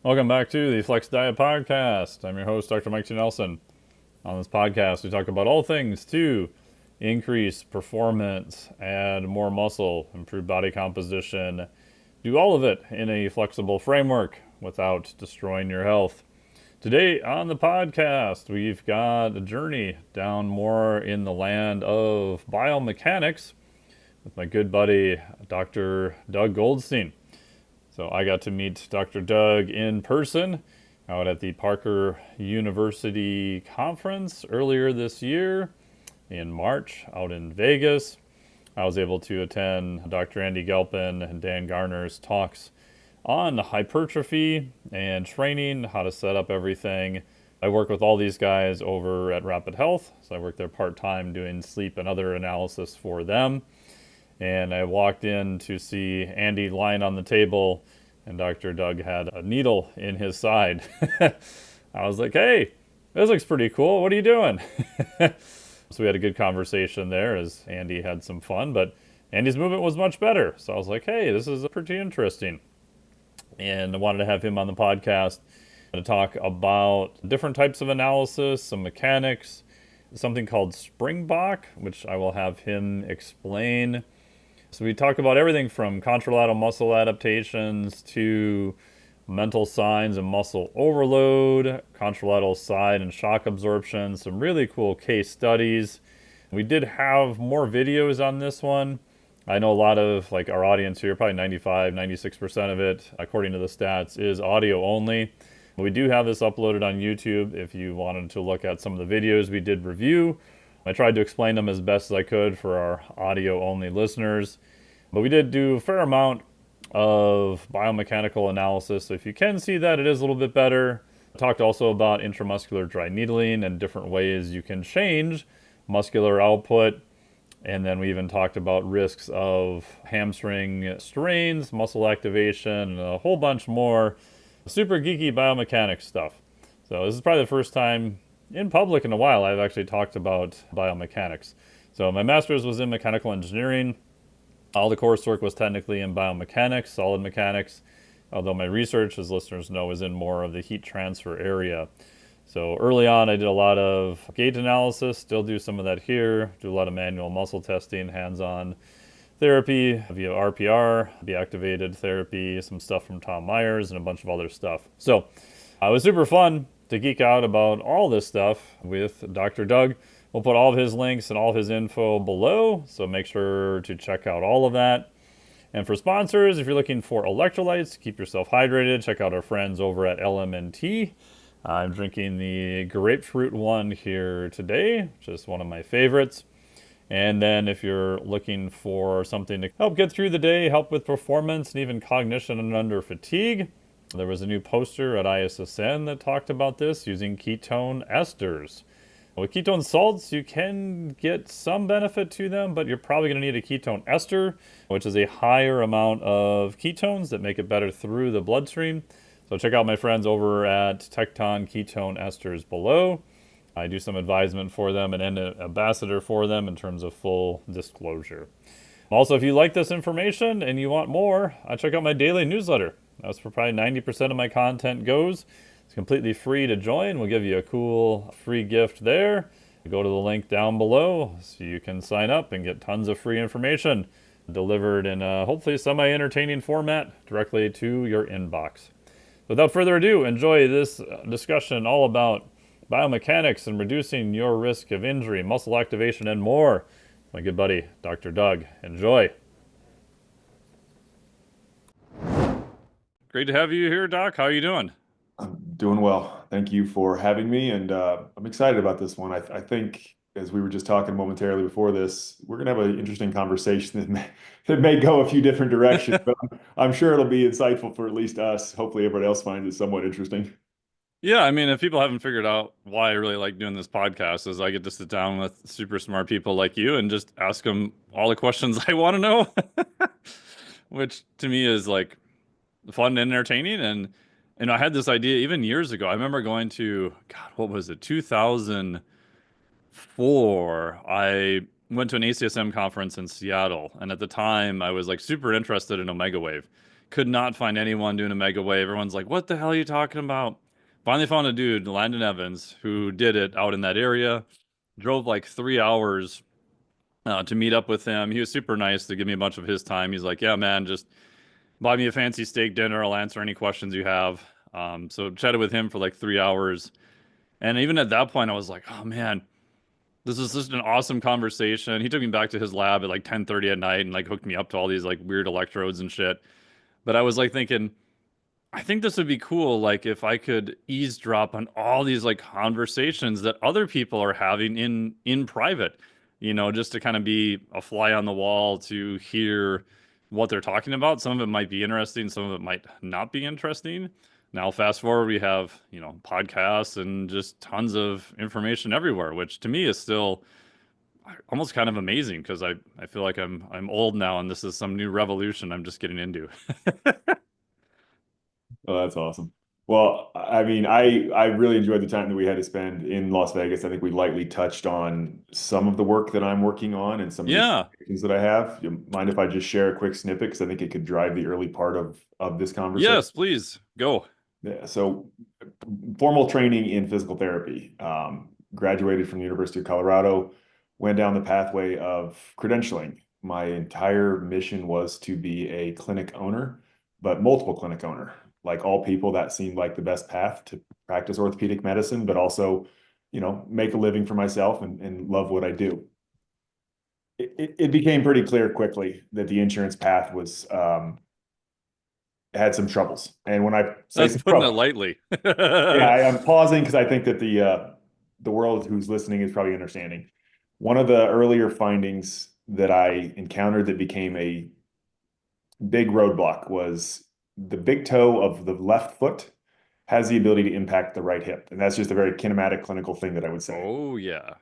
Welcome back to the Flex Diet Podcast. I'm your host, Dr. Mike T. Nelson. On this podcast, we talk about all things to increase performance, add more muscle, improve body composition, do all of it in a flexible framework without destroying your health. Today on the podcast, we've got a journey down more in the land of biomechanics with my good buddy, Dr. Doug Goldstein. So I got to meet Dr. Doug in person out at the Parker University conference earlier this year in March out in Vegas. I was able to attend Dr. Andy Galpin and Dan Garner's talks on hypertrophy and training, how to set up everything. I work with all these guys over at Rapid Health, so I work there part-time doing sleep and other analysis for them. And I walked in to see Andy lying on the table, and Dr. Doug had a needle in his side. I was like, hey, this looks pretty cool. What are you doing? So we had a good conversation there as Andy had some fun, but Andy's movement was much better. So I was like, hey, this is pretty interesting. And I wanted to have him on the podcast to talk about different types of analysis, some mechanics, something called Springbok, which I will have him explain. So we talk about everything from contralateral muscle adaptations to mental signs and muscle overload, contralateral side and shock absorption, some really cool case studies. We did have more videos on this one. I know a lot of our audience here, probably 95, 96% of it, according to the stats, is audio only. We do have this uploaded on YouTube if you wanted to look at some of the videos we did review. I tried to explain them as best as I could for our audio-only listeners. But we did do a fair amount of biomechanical analysis. So if you can see that, it is a little bit better. I talked also about intramuscular dry needling and different ways you can change muscular output. And then we even talked about risks of hamstring strains, muscle activation, and a whole bunch more super geeky biomechanics stuff. So this is probably the first time in public in a while I've actually talked about biomechanics. So my master's was in mechanical engineering. All the coursework was technically in biomechanics, solid mechanics, although my research, as listeners know, is in more of the heat transfer area. So early on, I did a lot of gait analysis, still do some of that here, do a lot of manual muscle testing, hands-on therapy via RPR, deactivated therapy, some stuff from Tom Myers, and a bunch of other stuff. So it was super fun to geek out about all this stuff with Dr. Doug. We'll put all of his links and all of his info below, so make sure to check out all of that. And for sponsors, if you're looking for electrolytes to keep yourself hydrated, check out our friends over at LMNT. I'm drinking the grapefruit one here today, which is one of my favorites. And then if you're looking for something to help get through the day, help with performance, and even cognition and under fatigue, there was a new poster at ISSN that talked about this using ketone esters. With ketone salts, you can get some benefit to them, but you're probably going to need a ketone ester, which is a higher amount of ketones that make it better through the bloodstream. So check out my friends over at Tecton Ketone Esters below. I do some advisement for them and an ambassador for them in terms of full disclosure. Also, if you like this information and you want more, check out my daily newsletter. That's where probably 90% of my content goes. It's completely free to join. We'll give you a cool free gift there. Go to the link down below so you can sign up and get tons of free information delivered in a hopefully semi-entertaining format directly to your inbox. Without further ado, enjoy this discussion all about biomechanics and reducing your risk of injury, muscle activation, and more. My good buddy, Dr. Doug. Enjoy. Great to have you here, Doc. How are you doing? I'm doing well. Thank you for having me, and I'm excited about this one. I think, as we were just talking momentarily before this, we're going to have an interesting conversation that may go a few different directions, but I'm sure it'll be insightful for at least us. Hopefully, everybody else finds it somewhat interesting. Yeah, I mean, if people haven't figured out why I really like doing this podcast, is I get to sit down with super smart people like you and just ask them all the questions I want to know, which to me is fun and entertaining. And I had this idea even years ago. I remember going to, God, what was it, 2004. I went to an ACSM conference in Seattle, and at the time I was super interested in Omega Wave Could not find anyone doing a mega wave. Everyone's like, what the hell are you talking about? Finally found a dude, Landon Evans, who did it out in that area. Drove like 3 hours to meet up with him. He was super nice to give me a bunch of his time. He's like, yeah, man, just buy me a fancy steak dinner. I'll answer any questions you have. So chatted with him for like 3 hours. And even at that point, I was like, oh man, this is just an awesome conversation. He took me back to his lab at like 10:30 at night and like hooked me up to all these like weird electrodes and shit. But I was like thinking, I think this would be cool, like if I could eavesdrop on all these like conversations that other people are having in private, just to kind of be a fly on the wall to hear what they're talking about. Some of it might be interesting, some of it might not be interesting. Now, fast forward, we have, podcasts and just tons of information everywhere, which to me is still almost kind of amazing because I feel like I'm old now and this is some new revolution I'm just getting into. Oh, that's awesome. Well, I mean, I really enjoyed the time that we had to spend in Las Vegas. I think we lightly touched on some of the work that I'm working on and some of the Yeah. things that I have. You mind if I just share a quick snippet? Because I think it could drive the early part of this conversation. Yes, please go. Yeah, so formal training in physical therapy. Graduated from the University of Colorado, went down the pathway of credentialing. My entire mission was to be a clinic owner, but multiple clinic owner. Like all people, that seemed like the best path to practice orthopedic medicine, but also, make a living for myself and love what I do. It became pretty clear quickly that the insurance path was had some troubles. And when I say That's some putting it trouble, lightly. yeah, I'm pausing because I think that the world who's listening is probably understanding. One of the earlier findings that I encountered that became a big roadblock was the big toe of the left foot has the ability to impact the right hip. And that's just a very kinematic clinical thing that I would say. Oh yeah.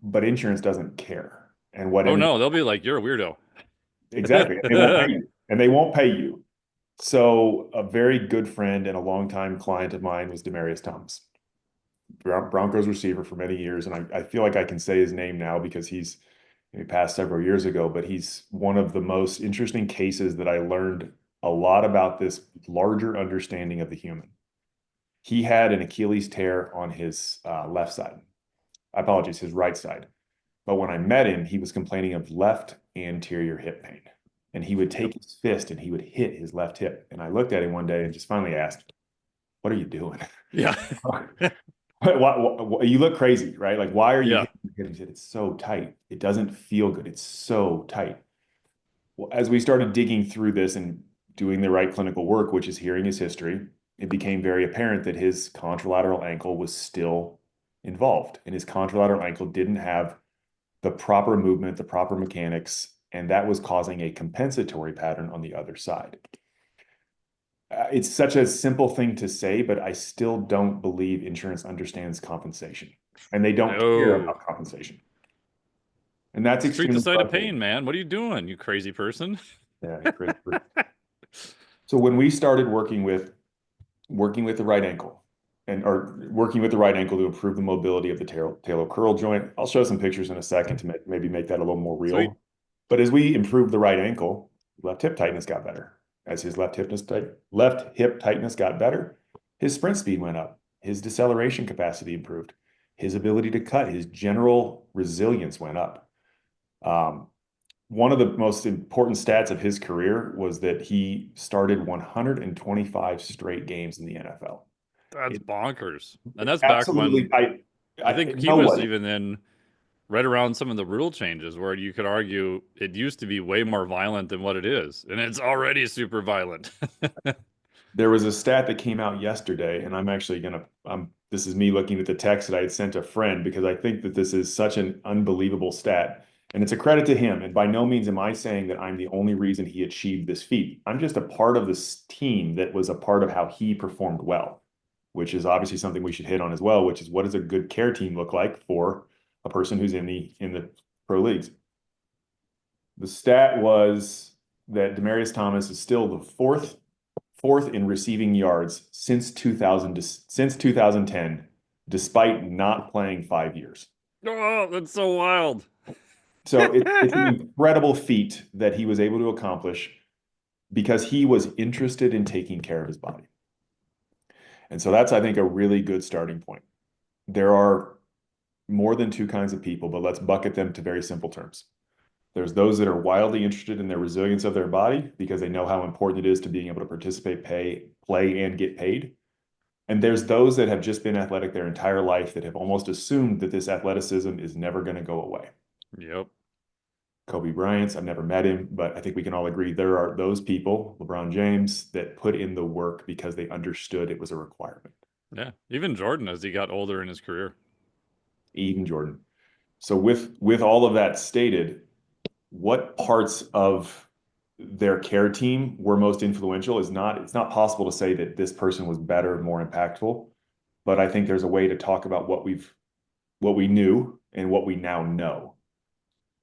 But insurance doesn't care. And what Oh ended no, they'll be like, you're a weirdo. exactly, they won't pay you. And they won't pay you. So a very good friend and a longtime client of mine was Demaryius Thomas. Broncos receiver for many years, and I feel like I can say his name now because he passed several years ago, but he's one of the most interesting cases that I learned a lot about this larger understanding of the human. He had an Achilles tear on his left side. Apologies, his right side. But when I met him, he was complaining of left anterior hip pain. And he would take his fist and he would hit his left hip. And I looked at him one day and just finally asked, what are you doing? Yeah. You look crazy, right? Like, why are you Yeah. hitting? Because he said, it's so tight. It doesn't feel good. It's so tight. Well, as we started digging through this and doing the right clinical work, which is hearing his history, it became very apparent that his contralateral ankle was still involved. And his contralateral ankle didn't have the proper movement, the proper mechanics, and that was causing a compensatory pattern on the other side. It's such a simple thing to say, but I still don't believe insurance understands compensation, and they don't care No. about compensation. And that's Street extremely side of pain, frustrating. man. What are you doing, you crazy person? Yeah, crazy. So when we started working with the right ankle or working with the right ankle to improve the mobility of the talar curl joint, I'll show some pictures in a second to maybe make that a little more Sweet. real. But as we improved the right ankle, left hip tightness got better. As his left hip tightness got better, his sprint speed went up. His deceleration capacity improved. His ability to cut, his general resilience went up. One of the most important stats of his career was that he started 125 straight games in the NFL. That's It, bonkers. And that's back absolutely, when I think he was nobody. even in right around some of the rule changes where you could argue it used to be way more violent than what it is. And it's already super violent. There was a stat that came out yesterday, and this is me looking at the text that I had sent a friend because I think that this is such an unbelievable stat. And it's a credit to him. And by no means am I saying that I'm the only reason he achieved this feat. I'm just a part of this team that was a part of how he performed well, which is obviously something we should hit on as well, which is what does a good care team look like for a person who's in the pro leagues? The stat was that Demaryius Thomas is still the fourth in receiving yards since 2010, despite not playing 5 years. Oh, that's so wild. So it's an incredible feat that he was able to accomplish because he was interested in taking care of his body. And so that's, I think, a really good starting point. There are more than two kinds of people, but let's bucket them to very simple terms. There's those that are wildly interested in the resilience of their body because they know how important it is to being able to participate, play, and get paid. And there's those that have just been athletic their entire life that have almost assumed that this athleticism is never going to go away. Yep. Kobe Bryant's, I've never met him, but I think we can all agree there are those people, LeBron James, that put in the work because they understood it was a requirement. Yeah. Even Jordan as he got older in his career. Even Jordan. So with all of that stated, what parts of their care team were most influential it's not possible to say that this person was better, more impactful, but I think there's a way to talk about what we knew and what we now know.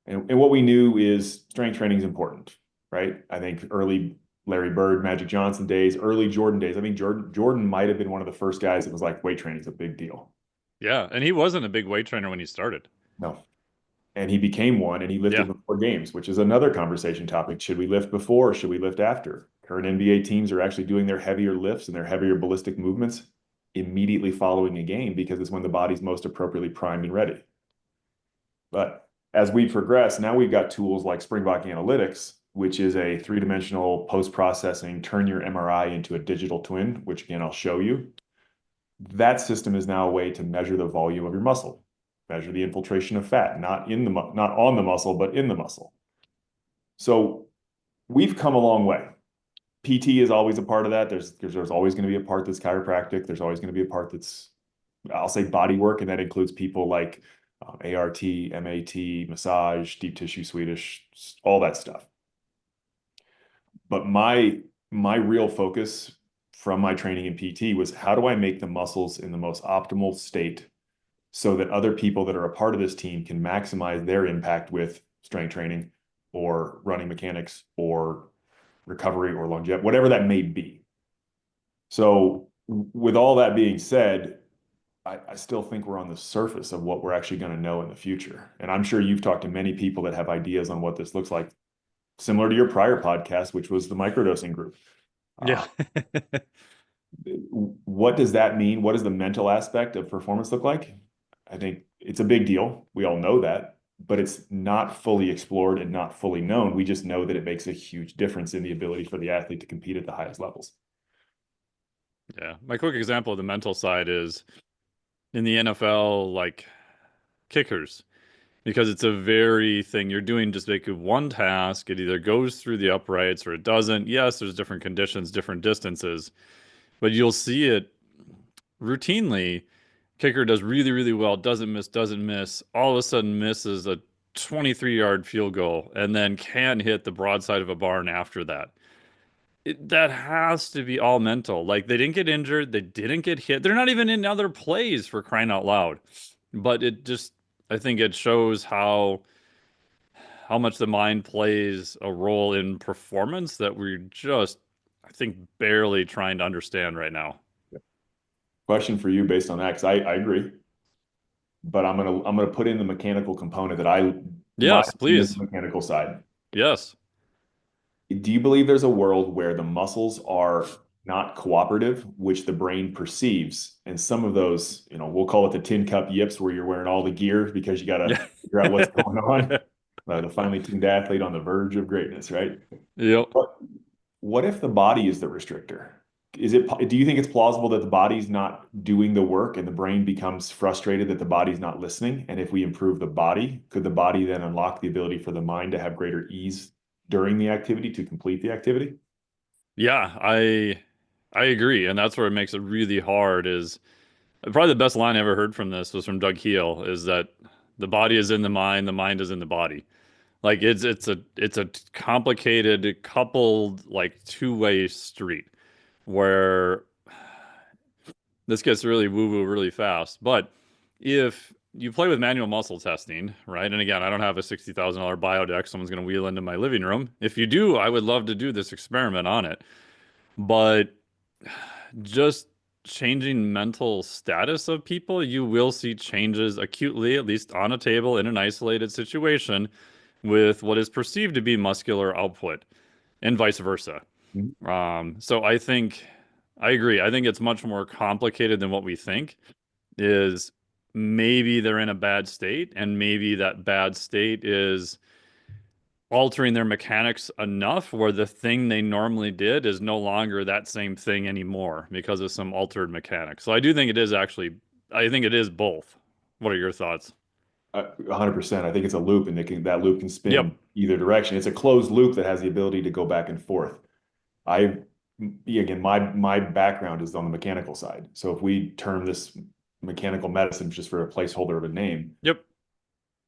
And what we knew is strength training is important, right? I think early Larry Bird, Magic Johnson days, early Jordan days. I mean, Jordan might have been one of the first guys that was like, weight training is a big deal. Yeah. And he wasn't a big weight trainer when he started. No. And he became one and he lifted Yeah. before games, which is another conversation topic. Should we lift before or should we lift after? Current NBA teams are actually doing their heavier lifts and their heavier ballistic movements immediately following a game because it's when the body's most appropriately primed and ready. But as we progress, now we've got tools like Springbok Analytics, which is a three-dimensional post-processing, turn your MRI into a digital twin, which again, I'll show you. That system is now a way to measure the volume of your muscle, measure the infiltration of fat, not on the muscle, but in the muscle. So we've come a long way. PT is always a part of that. There's always going to be a part that's chiropractic. There's always going to be a part that's, I'll say, body work, and that includes people like ART, MAT, massage, deep tissue Swedish, all that stuff. But my real focus from my training in PT was how do I make the muscles in the most optimal state so that other people that are a part of this team can maximize their impact with strength training or running mechanics or recovery or longevity, whatever that may be. So with all that being said, I still think we're on the surface of what we're actually going to know in the future. And I'm sure you've talked to many people that have ideas on what this looks like, similar to your prior podcast, which was the microdosing group. Yeah. What does that mean? What does the mental aspect of performance look like? I think it's a big deal. We all know that, but it's not fully explored and not fully known. We just know that it makes a huge difference in the ability for the athlete to compete at the highest levels. Yeah. My quick example of the mental side is in the NFL, like kickers, because it's a very thing you're doing just like one task. It either goes through the uprights or it doesn't. Yes, there's different conditions, different distances, but you'll see it routinely. Kicker does really, really well, doesn't miss, all of a sudden misses a 23-yard field goal and then can hit the broadside of a barn after that. That has to be all mental. Like they didn't get injured, they didn't get hit. They're not even in other plays for crying out loud. But it just, I think it shows how much the mind plays a role in performance that we're just, I think, barely trying to understand right now. Question for you based on that, because I agree, but I'm gonna put in the mechanical component that my Yes, please. mechanical side. Yes. Do you believe there's a world where the muscles are not cooperative, which the brain perceives? And some of those, we'll call it the tin cup yips, where you're wearing all the gear because you got to Yeah. figure out what's going on. The finely tuned athlete on the verge of greatness, right? Yep. What if the body is the restrictor? Do you think it's plausible that the body's not doing the work and the brain becomes frustrated that the body's not listening? And if we improve the body, could the body then unlock the ability for the mind to have greater ease during the activity to complete the activity? Yeah, I agree. And that's where it makes it really hard is probably the best line I ever heard from this was from Doug Heel, is that the body is in the mind is in the body. Like it's a complicated, coupled, like two-way street where this gets really woo-woo really fast. But if you play with manual muscle testing, right? And again, I don't have a $60,000 biodeck someone's going to wheel into my living room. If you do, I would love to do this experiment on it. But just changing mental status of people, you will see changes acutely, at least on a table in an isolated situation, with what is perceived to be muscular output, and vice versa. Mhm. So I agree. I think it's much more complicated than what we think. Is maybe they're in a bad state, and maybe that bad state is altering their mechanics enough where the thing they normally did is no longer that same thing anymore because of some altered mechanics. So I do think it is actually, I think it is both. What are your thoughts? 100%. I think it's a loop, and that loop can Yep. spin either direction. It's a closed loop that has the ability to go back and forth. I Again, my background is on the mechanical side. So if we term this mechanical medicine just for a placeholder of a name, Yep.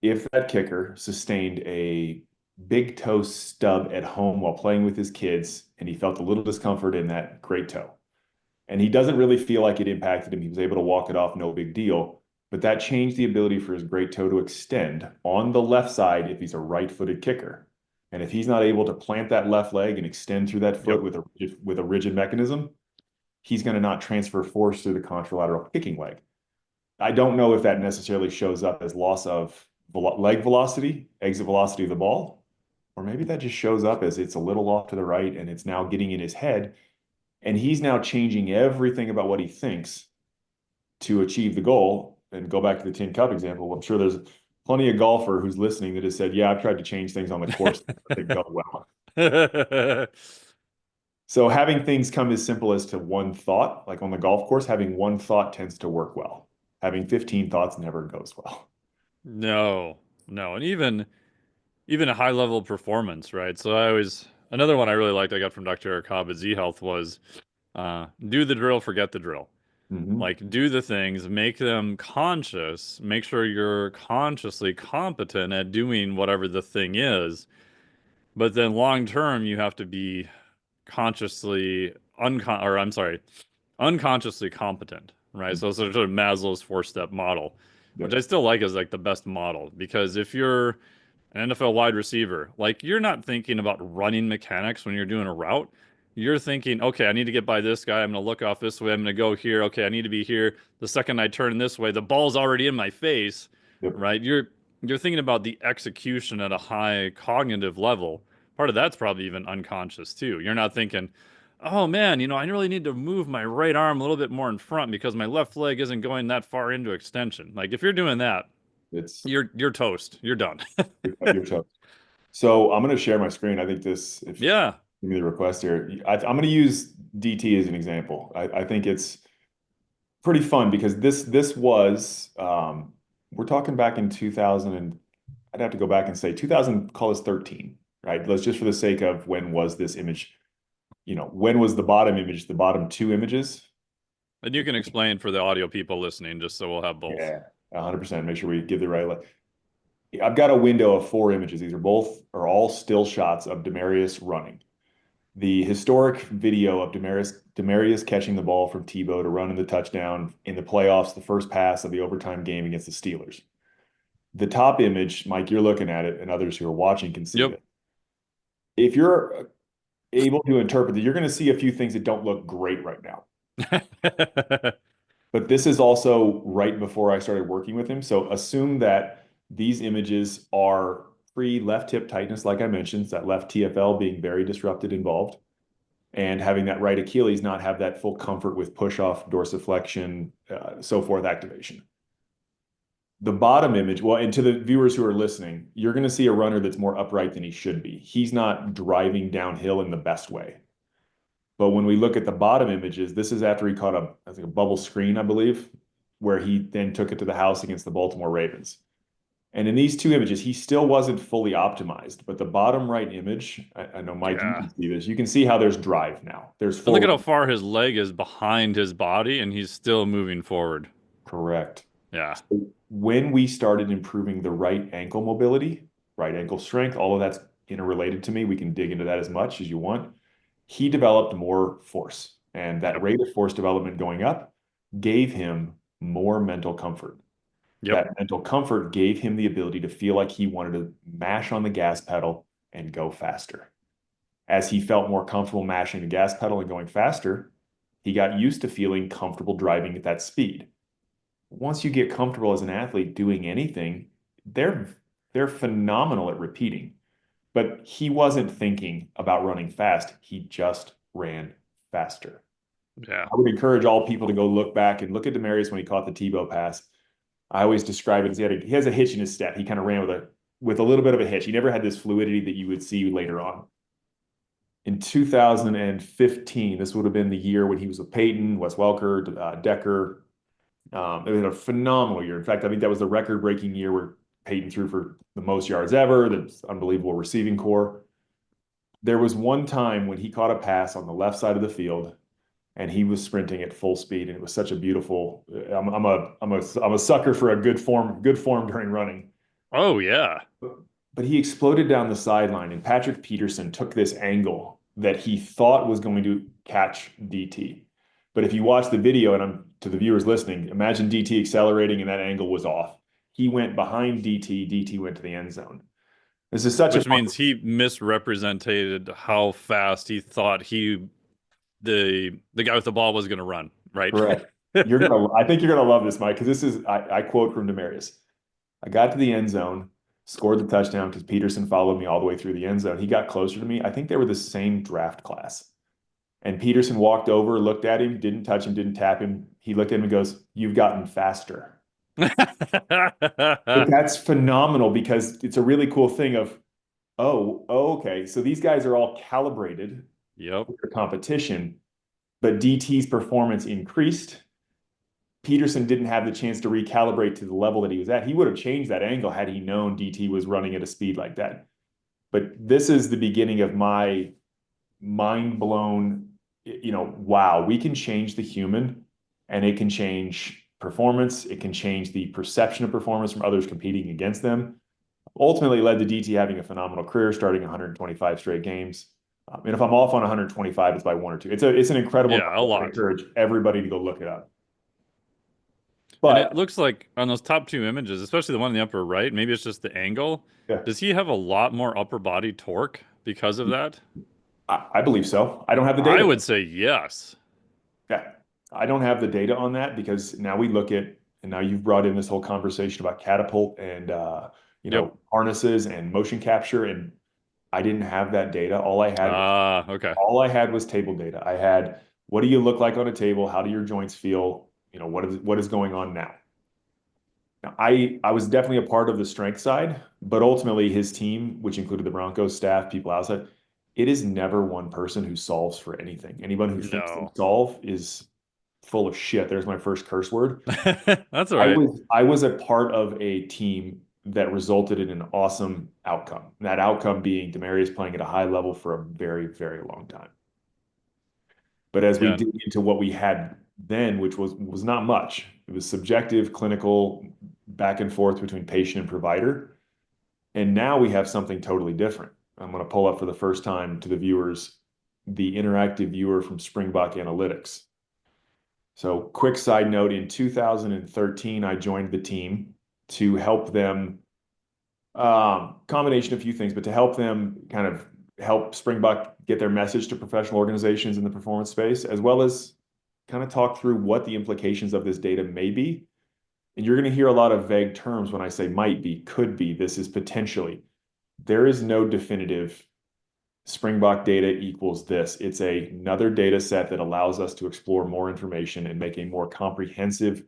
if that kicker sustained a big toe stub at home while playing with his kids and he felt a little discomfort in that great toe, and he doesn't really feel like it impacted him, he was able to walk it off, no big deal. But that changed the ability for his great toe to extend on the left side if he's a right-footed kicker. And if he's not able to plant that left leg and extend through that foot Yep. with a rigid mechanism, he's going to not transfer force through the contralateral kicking leg. I don't know if that necessarily shows up as loss of leg velocity, exit velocity of the ball, or maybe that just shows up as it's a little off to the right and it's now getting in his head. And he's now changing everything about what he thinks to achieve the goal. And go back to the Tin Cup example. I'm sure there's plenty of golfer who's listening that has said, "Yeah, I've tried to change things on the course. They go well." So having things come as simple as to one thought, like on the golf course, having one thought tends to work well. Having 15 thoughts never goes well. No, no. And even a high level performance, right? So another one I really liked I got from Dr. Eric Cobb at Z Health was do the drill, forget the drill. Mm-hmm. Like do the things, make them conscious, make sure you're consciously competent at doing whatever the thing is. But then long term, you have to be consciously or I'm sorry, unconsciously competent, right? So it's sort of Maslow's four-step model, which I Yep. still like as like the best model because if you're an NFL wide receiver, like you're not thinking about running mechanics when you're doing a route. You're thinking, okay, I need to get by this guy. I'm going to look off this way. I'm going to go here. Okay, I need to be here. The second I turn this way, the ball's already in my face, Yep. right? You're thinking about the execution at a high cognitive level. Part of that's probably even unconscious too. You're not thinking, oh man, I really need to move my right arm a little bit more in front because my left leg isn't going that far into extension. Like if you're doing that, It's you're toast. You're done. your tough. So I'm going to share my screen. I think this, if Yeah. give me the request here, I'm going to use DT as an example. I think it's pretty fun because this was we're talking back in 2000 and I'd have to go back and say 2000, call us 13, right? Let's just for the sake of when was this image, when was the bottom image, the bottom two images? And you can explain for the audio people listening, just so we'll have both. Yeah, 100%. Make sure we give the right. I've got a window of four images. These are all still shots of Demaryius running. The historic video of Demaryius catching the ball from Tebow to run in the touchdown in the playoffs, the first pass of the overtime game against the Steelers. The top image, Mike, you're looking at it, and others who are watching can see Yep. that. If you're able to interpret that, you're going to see a few things that don't look great right now. But this is also right before I started working with him. So assume that these images are pre left hip tightness, like I mentioned, that left TFL being very disrupted involved, and having that right Achilles not have that full comfort with push off, dorsiflexion, so forth activation. The bottom image, well, and to the viewers who are listening, you're going to see a runner that's more upright than he should be. He's not driving downhill in the best way. But when we look at the bottom images, this is after he caught I think a bubble screen, I believe, where he then took it to the house against the Baltimore Ravens. And in these two images, he still wasn't fully optimized. But the bottom right image, I know, Mike, you Yeah. can see this. You can see how there's drive now. There's And look at how forward. far his leg is behind his body, and he's still moving forward. Correct. Yeah. So when we started improving the right ankle mobility, right ankle strength, all of that's interrelated to me. We can dig into that as much as you want. He developed more force, and that Yep. rate of force development going up gave him more mental comfort. Yep. That mental comfort gave him the ability to feel like he wanted to mash on the gas pedal and go faster. As he felt more comfortable mashing the gas pedal and going faster, he got used to feeling comfortable driving at that speed. Once you get comfortable as an athlete doing anything, they're phenomenal at repeating. but he wasn't thinking about running fast. He just ran faster. Yeah. I would encourage all people to go look back and look at Demaryius when he caught the Tebow pass. I always describe it as he has a hitch in his step. He kind of ran with a little bit of a hitch. He never had this fluidity that you would see later on. In 2015, this would have been the year when he was with Peyton, Wes Welker, Decker. It was a phenomenal year. In fact, I think that was the record-breaking year where Peyton threw for the most yards ever. That's unbelievable receiving core. There was one time when he caught a pass on the left side of the field, and he was sprinting at full speed, and it was such a beautiful. I'm a sucker for a good form during running. Oh yeah. But he exploded down the sideline, and Patrick Peterson took this angle that he thought was going to catch DT. But if you watch the video, and I'm to the viewers listening, imagine DT accelerating and that angle was off. He went behind DT, DT went to the end zone. This is such Which a means he misrepresented how fast he thought the guy with the ball was going to run, right? correct. I think you're gonna love this, Mike, because this is I quote from Demaryius. I got to the end zone, scored the touchdown because Peterson followed me all the way through the end zone. He got closer to me. I think they were the same draft class. And Peterson walked over, looked at him, didn't touch him, didn't tap him. He looked at him and goes, "You've gotten faster." But that's phenomenal because it's a really cool thing of, okay. So these guys are all calibrated Yep. for competition, but DT's performance increased. Peterson didn't have the chance to recalibrate to the level that he was at. He would have changed that angle had he known DT was running at a speed like that. But this is the beginning of my mind blown, wow, we can change the human and it can change performance. It can change the perception of performance from others competing against them. Ultimately led to DT having a phenomenal career, starting 125 straight games. And if I'm off on 125, it's by one or two. It's an incredible Yeah, a number. I lot. encourage everybody to go look it up. And it But looks like on those top two images, especially the one in the upper right, maybe it's just the angle. yeah, Does he have a lot more upper body torque because of that? I believe so. I don't have the I data. would say yes. Yeah, I don't have the data on that because now we look at, and now you've brought in this whole conversation about catapult and Yep. harnesses and motion capture, and I didn't have that data. Ah, okay. All I had was table data. I had what do you look like on a table? How do your joints feel? What is going on now? Now, I was definitely a part of the strength side, but ultimately his team, which included the Broncos staff, people outside, it is never one person who solves for anything. Anyone who thinks they No. solve is full of shit. There's my first curse word. That's all right. I was a part of a team that resulted in an awesome outcome. That outcome being Demaryius playing at a high level for a very, very long time. But as we Yeah. dig into what we had then, which was not much, it was subjective, clinical, back and forth between patient and provider. And now we have something totally different. I'm going to pull up for the first time to the viewers the interactive viewer from Springbok Analytics. So, quick side note, in 2013, I joined the team to help them, combination of a few things, but to help them kind of help Springbok get their message to professional organizations in the performance space, as well as kind of talk through what the implications of this data may be. And you're going to hear a lot of vague terms when I say might be, could be, this is potentially. There is no definitive Springbok data equals this. It's another data set that allows us to explore more information and make a more comprehensive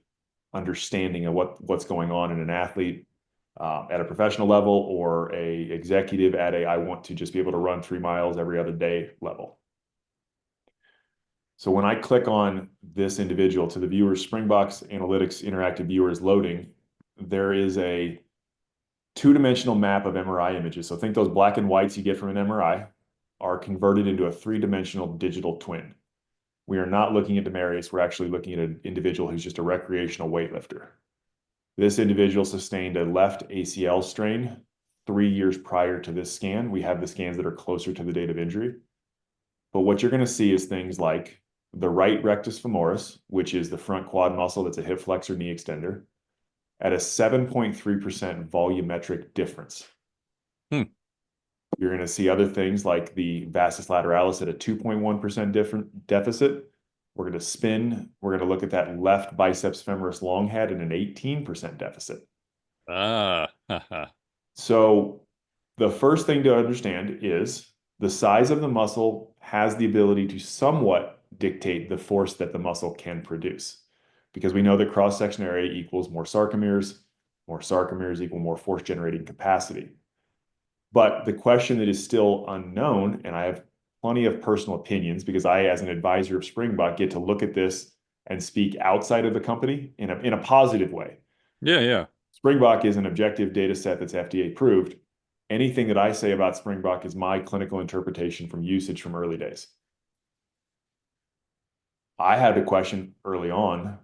understanding of what's going on in an athlete at a professional level or a executive at I want to just be able to run 3 miles every other day level. So when I click on this individual to the viewer, Springbok's Analytics interactive viewer is loading. There is a two-dimensional map of MRI images. So think those black and whites you get from an MRI are converted into a three-dimensional digital twin. We are not looking at Demaryius. We're actually looking at an individual who's just a recreational weightlifter. This individual sustained a left ACL strain 3 years prior to this scan. We have the scans that are closer to the date of injury. But what you're going to see is things like the right rectus femoris, which is the front quad muscle that's a hip flexor knee extender, at a 7.3% volumetric difference. You're going to see other things like the vastus lateralis at a 2.1% different deficit. We're going to spin. We're going to look at that left biceps femoris long head in an 18% deficit. Ah. So The first thing to understand is the size of the muscle has the ability to somewhat dictate the force that the muscle can produce. Because we know that cross-section area equals more sarcomeres equal more force generating capacity. But the question that is still unknown, and I have plenty of personal opinions because I, as an advisor of Springbok, get to look at this and speak outside of the company in a positive way. Yeah, yeah. Springbok is an objective data set that's FDA approved. Anything that I say about Springbok is my clinical interpretation from usage from early days. I had a question early on.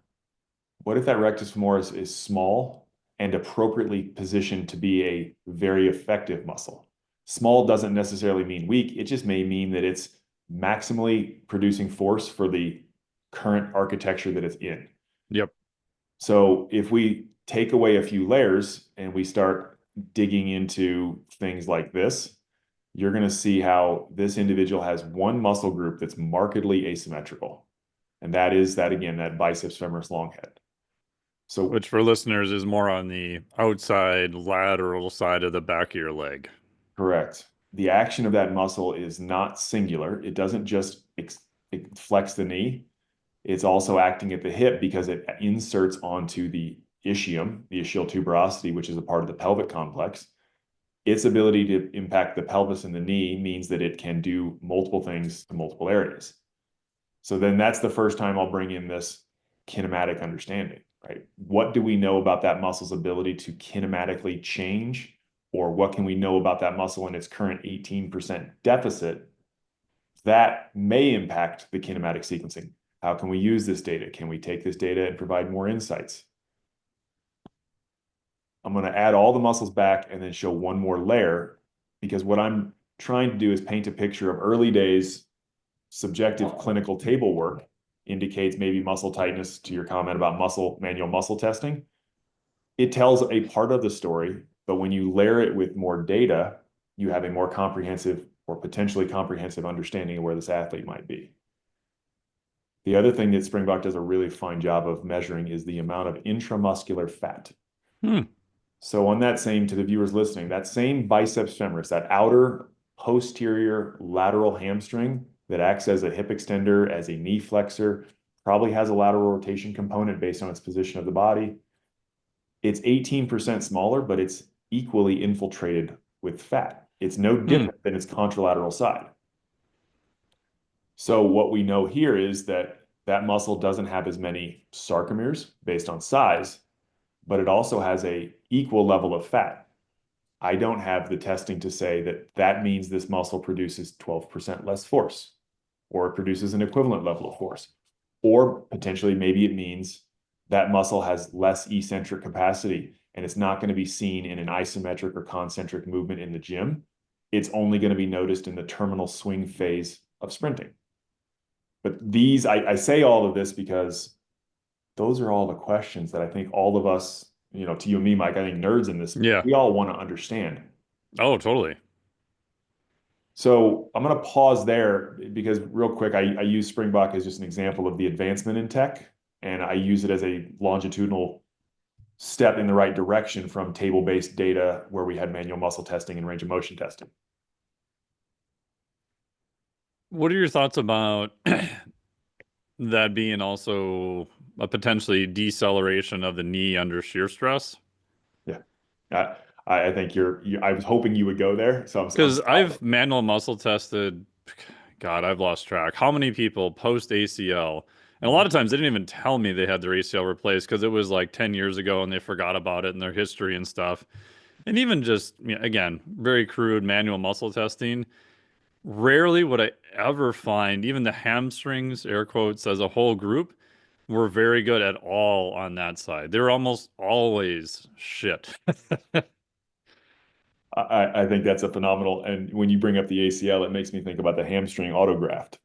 What if that rectus femoris is small and appropriately positioned to be a very effective muscle? Small doesn't necessarily mean weak. It just may mean that it's maximally producing force for the current architecture that it's in. Yep. So if we take away a few layers and we start digging into things like this, you're going to see how this individual has one muscle group that's markedly asymmetrical. And that is that, again, that biceps femoris long head. So, Which for listeners is more on the outside lateral side of the back of your leg. correct. The action of that muscle is not singular. It doesn't just flex the knee. It's also acting at the hip because it inserts onto the ischium, the ischial tuberosity, which is a part of the pelvic complex. Its ability to impact the pelvis and the knee means that it can do multiple things to multiple areas. So then that's the first time I'll bring in this kinematic understanding, right? What do we know about that muscle's ability to kinematically change? Or what can we know about that muscle in its current 18% deficit that may impact the kinematic sequencing? How can we use this data? Can we take this data and provide more insights? I'm going to add all the muscles back and then show one more layer, because what I'm trying to do is paint a picture of early days subjective clinical table work indicates maybe muscle tightness, to your comment about manual muscle testing. It tells a part of the story, but when you layer it with more data, you have a more comprehensive or potentially comprehensive understanding of where this athlete might be. The other thing that Springbok does a really fine job of measuring is the amount of intramuscular fat. So on that same, to the viewers listening, that same biceps femoris, that outer posterior lateral hamstring that acts as a hip extender, as a knee flexor, probably has a lateral rotation component based on its position of the body. It's 18% smaller, but it's equally infiltrated with fat. It's no different than its contralateral side. So what we know here is that that muscle doesn't have as many sarcomeres based on size, but it also has a equal level of fat. I don't have the testing to say that that means this muscle produces 12% less force, or it produces an equivalent level of force, or potentially maybe it means that muscle has less eccentric capacity and it's not going to be seen in an isometric or concentric movement in the gym. It's only going to be noticed in the terminal swing phase of sprinting. But these, I say all of this because those are all the questions that I think all of us, to you and me, Mike, I think nerds in this, Yeah. we all want to understand. Oh, totally. So I'm going to pause there because real quick, I use Springbok as just an example of the advancement in tech, and I use it as a longitudinal step in the right direction from table-based data where we had manual muscle testing and range of motion testing. What are your thoughts about that being also a potentially deceleration of the knee under shear stress? Yeah. I think I was hoping you would go there. So Because I've manual muscle tested, God, I've lost track. How many people post ACL? And a lot of times they didn't even tell me they had their ACL replaced because it was like 10 years ago and they forgot about it in their history and stuff. And even just, again, very crude manual muscle testing. Rarely would I ever find even the hamstrings, air quotes, as a whole group were very good at all on that side. They were almost always shit. I think that's a phenomenal. And when you bring up the ACL, it makes me think about the hamstring autograft.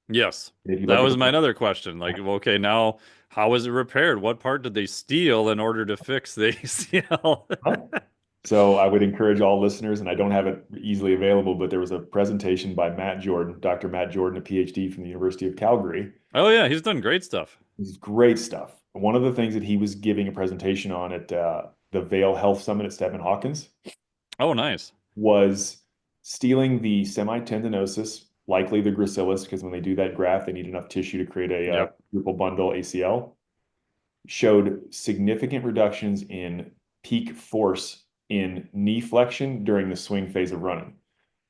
Yes. If you That look was at my other question. Like, okay, now how was it repaired? What part did they steal in order to fix the ACL? So I would encourage all listeners, and I don't have it easily available, but there was a presentation by Matt Jordan, Dr. Matt Jordan, a PhD from the University of Calgary. Oh yeah, he's done great stuff. It's great stuff. One of the things that he was giving a presentation on at the Vail Health Summit at Stephen Hawkins, Oh, nice. was stealing the semitendinosus, likely the gracilis, because when they do that graft, they need enough tissue to create a quadruple bundle ACL, showed significant reductions in peak force in knee flexion during the swing phase of running.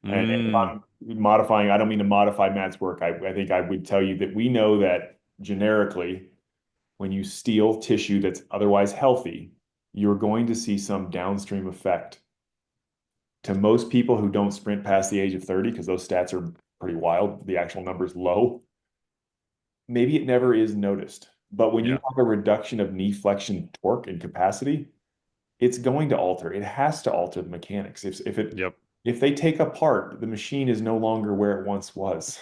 And if I'm modifying, I don't mean to modify Matt's work. I think I would tell you that we know that generically, when you steal tissue that's otherwise healthy, you're going to see some downstream effect. To most people who don't sprint past the age of 30, because those stats are pretty wild, the actual number's low, maybe it never is noticed. But when you have a reduction of knee flexion torque and capacity, it's going to alter. It has to alter the mechanics. If they take apart, the machine is no longer where it once was.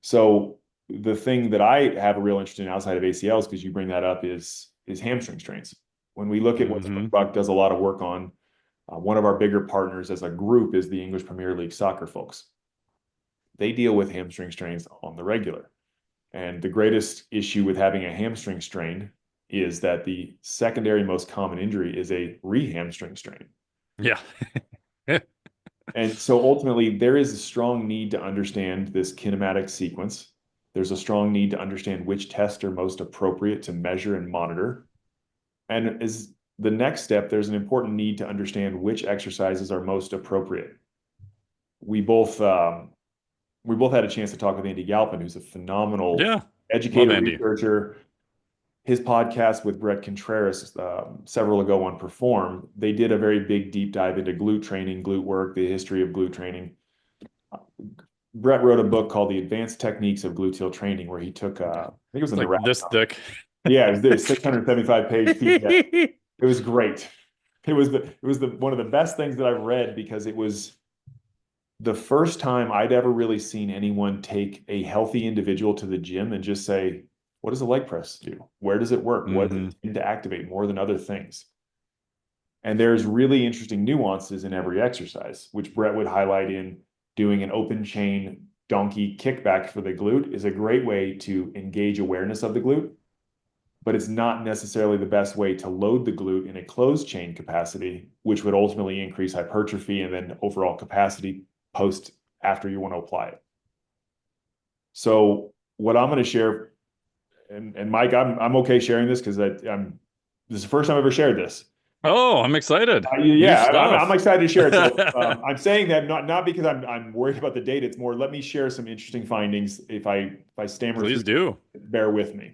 So the thing that I have a real interest in outside of ACLs, because you bring that up, is hamstring strains. When we look at what Springbok does a lot of work on, one of our bigger partners as a group is the English Premier League soccer folks. They deal with hamstring strains on the regular. And the greatest issue with having a hamstring strain is that the secondary most common injury is a re-hamstring strain. Yeah. And so ultimately, there is a strong need to understand this kinematic sequence. There's a strong need to understand which tests are most appropriate to measure and monitor. And as the next step, there's an important need to understand which exercises are most appropriate. We both had a chance to talk with Andy Galpin, who's a phenomenal educator, researcher. His podcast with Brett Contreras several ago on Perform, they did a very big deep dive into glute training, glute work, the history of glute training. Brett wrote a book called The Advanced Techniques of Gluteal Training, where he took, I think it was in the this thick. Yeah, it was 675 page PDF. It was great. It was one of the best things that I've read, because it was the first time I'd ever really seen anyone take a healthy individual to the gym and just say, what does a leg press do? Where does it work? What does it tend to activate more than other things? And there's really interesting nuances in every exercise, which Brett would highlight in doing an open chain donkey kickback for the glute is a great way to engage awareness of the glute, but it's not necessarily the best way to load the glute in a closed chain capacity, which would ultimately increase hypertrophy and then overall capacity after you want to apply it. So what I'm going to share, and Mike, I'm okay sharing this because this is the first time I've ever shared this. Oh, I'm excited. I'm excited to share it. So I'm saying that not because I'm worried about the data. It's more, let me share some interesting findings. If I stammer, please do. Bear with me.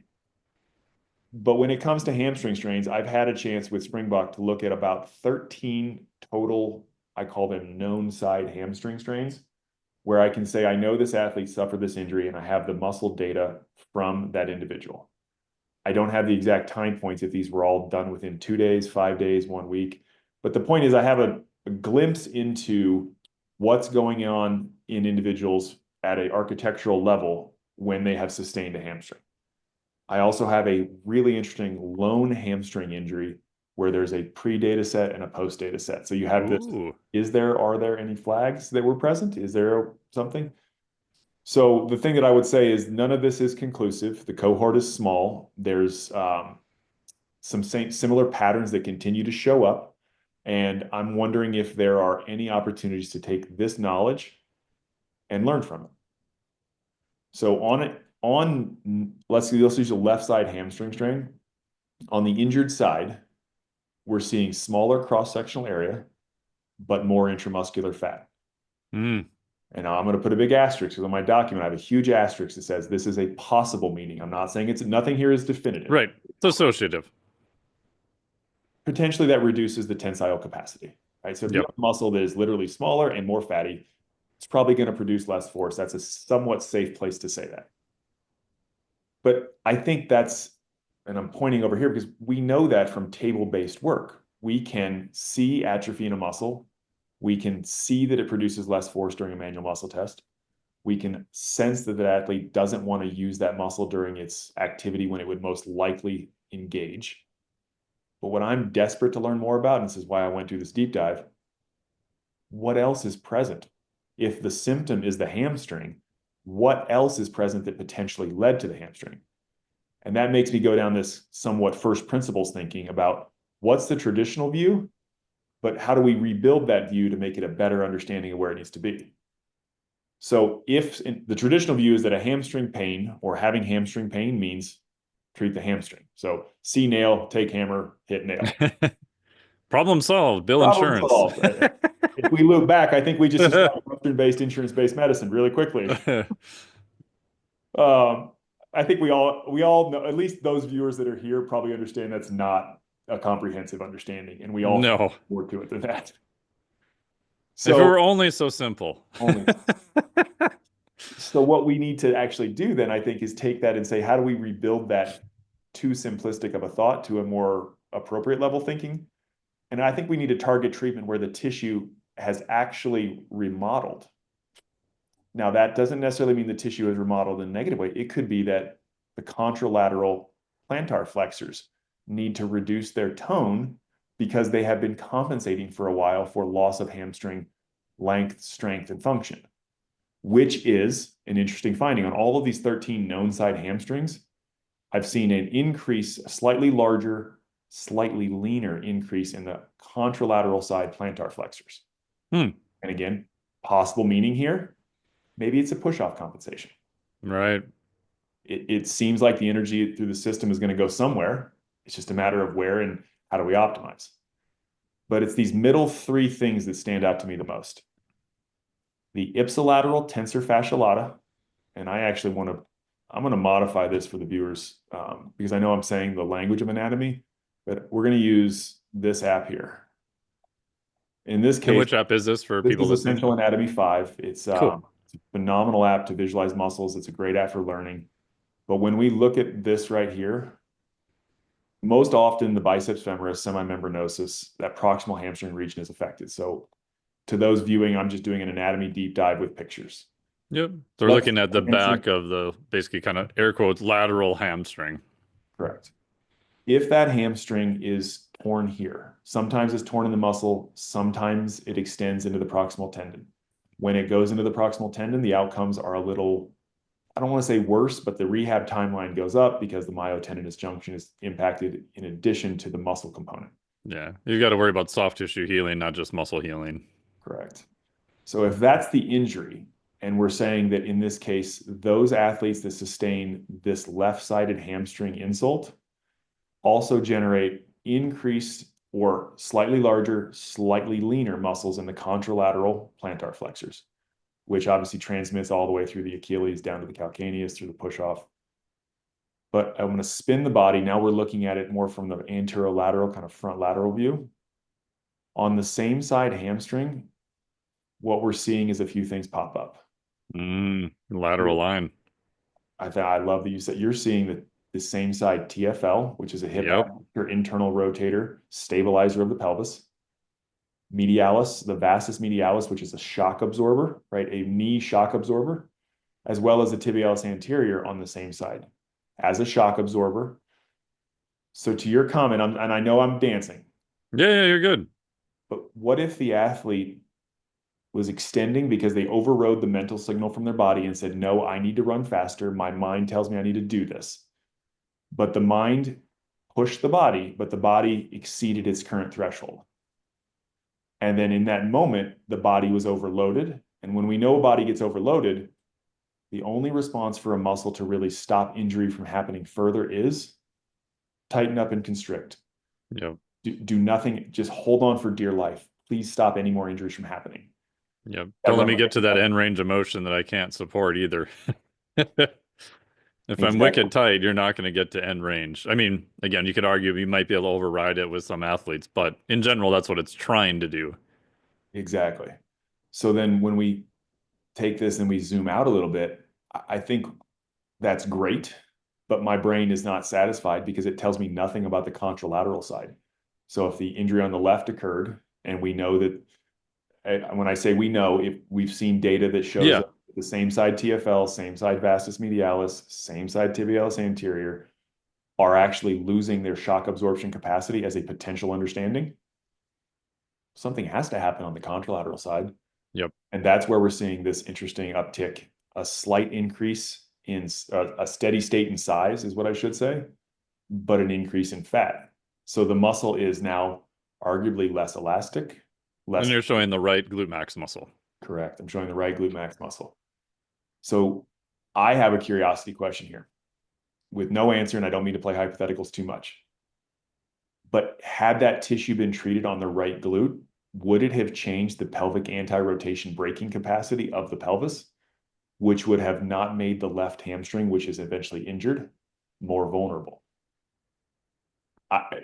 But when it comes to hamstring strains, I've had a chance with Springbok to look at about 13 total, I call them known side hamstring strains, where I can say, I know this athlete suffered this injury and I have the muscle data from that individual. I don't have the exact time points if these were all done within 2 days, 5 days, 1 week. But the point is, I have a glimpse into what's going on in individuals at an architectural level when they have sustained a hamstring. I also have a really interesting lone hamstring injury where there's a pre-data set and a post-data set. So you have this, are there any flags that were present? Is there something? So the thing that I would say is none of this is conclusive. The cohort is small. There's some similar patterns that continue to show up. And I'm wondering if there are any opportunities to take this knowledge and learn from it. So let's use the left side hamstring strain. On the injured side, we're seeing smaller cross-sectional area, but more intramuscular fat. And now I'm going to put a big asterisk, because on my document, I have a huge asterisk that says this is a possible meaning. I'm not saying nothing here is definitive. Right. It's associative. Potentially that reduces the tensile capacity, right? So if you have a muscle that is literally smaller and more fatty, it's probably going to produce less force. That's a somewhat safe place to say that. But I think and I'm pointing over here because we know that from table-based work. We can see atrophy in a muscle. We can see that it produces less force during a manual muscle test. We can sense that the athlete doesn't want to use that muscle during its activity when it would most likely engage. But what I'm desperate to learn more about, and this is why I went through this deep dive, what else is present? If the symptom is the hamstring, what else is present that potentially led to the hamstring? And that makes me go down this somewhat first principles thinking about what's the traditional view but how do we rebuild that view to make it a better understanding of where it needs to be? So if the traditional view is that a hamstring pain or having hamstring pain means treat the hamstring. So see nail, take hammer, hit nail. Problem solved. Bill Problem insurance. solved. If we loop back, I think we just described Western-based, insurance-based medicine really quickly. I think we all know, at least those viewers that are here probably understand that's not a comprehensive understanding, and we all No. more to it than that. If it So were only so simple. only. So what we need to actually do then, I think, is take that and say, how do we rebuild that too simplistic of a thought to a more appropriate level thinking? And I think we need to target treatment where the tissue has actually remodeled. Now, that doesn't necessarily mean the tissue is remodeled in a negative way. It could be that the contralateral plantar flexors need to reduce their tone because they have been compensating for a while for loss of hamstring length, strength, and function, which is an interesting finding. On all of these 13 known side hamstrings, I've seen an increase, a slightly larger, slightly leaner increase in the contralateral side plantar flexors. Hmm. And again, possible meaning here, maybe it's a push-off compensation. Right. It seems like the energy through the system is going to go somewhere. It's just a matter of where and how do we optimize. But it's these middle three things that stand out to me the most. The ipsilateral tensor fascia lata, and I'm going to modify this for the viewers because I know I'm saying the language of anatomy, but we're going to use this app here. In this And case, which app is this for this people is listening? Essential Anatomy 5. It's Cool. It's a phenomenal app to visualize muscles. It's a great app for learning. But when we look at this right here, most often the biceps femoris, semimembranosus, that proximal hamstring region is affected. So to those viewing, I'm just doing an anatomy deep dive with pictures. Yep. So we're looking at the back of the basically kind of air quotes lateral hamstring. Correct. If that hamstring is torn here, sometimes it's torn in the muscle, sometimes it extends into the proximal tendon. When it goes into the proximal tendon, the outcomes are a little, I don't want to say worse, but the rehab timeline goes up because the myotendinous junction is impacted in addition to the muscle component. Yeah. You've got to worry about soft tissue healing, not just muscle healing. Correct. So if that's the injury, and we're saying that in this case, those athletes that sustain this left-sided hamstring insult also generate increased or slightly larger, slightly leaner muscles in the contralateral plantar flexors, which obviously transmits all the way through the Achilles down to the calcaneus through the push-off. But I'm going to spin the body. Now we're looking at it more from the anterolateral, kind of front lateral view. On the same side hamstring, what we're seeing is a few things pop up. Lateral line. I love that you said you're seeing the same side TFL, which is a hip adductor internal rotator stabilizer of the pelvis. Medialis, the vastus medialis, which is a shock absorber, right? A knee shock absorber, as well as the tibialis anterior on the same side as a shock absorber. So to your comment, and I know I'm dancing. Yeah, you're good. But what if the athlete was extending because they overrode the mental signal from their body and said, no, I need to run faster. My mind tells me I need to do this. But the mind pushed the body, but the body exceeded its current threshold. And then in that moment, the body was overloaded. And when we know a body gets overloaded, the only response for a muscle to really stop injury from happening further is tighten up and constrict. Yep. Do nothing, just hold on for dear life. Please stop any more injuries from happening. Yep. Don't let me get to that end range of motion that I can't support either. If I'm wicked tight, you're not going to get to end range. I mean, again, you could argue you might be able to override it with some athletes, but in general, that's what it's trying to do. Exactly. So then when we take this and we zoom out a little bit, I think that's great, but my brain is not satisfied because it tells me nothing about the contralateral side. So if the injury on the left occurred, and we know that, when I say we know, if we've seen data that shows the same side TFL, same side vastus medialis, same side tibialis anterior are actually losing their shock absorption capacity as a potential understanding, something has to happen on the contralateral side. Yep. And that's where we're seeing this interesting uptick, a slight increase in a steady state in size is what I should say, but an increase in fat. So the muscle is now arguably less elastic, And less you're showing the right glute max muscle. correct. I'm showing the right glute max muscle. So I have a curiosity question here with no answer, and I don't mean to play hypotheticals too much. But had that tissue been treated on the right glute, would it have changed the pelvic anti-rotation braking capacity of the pelvis, which would have not made the left hamstring, which is eventually injured, more vulnerable?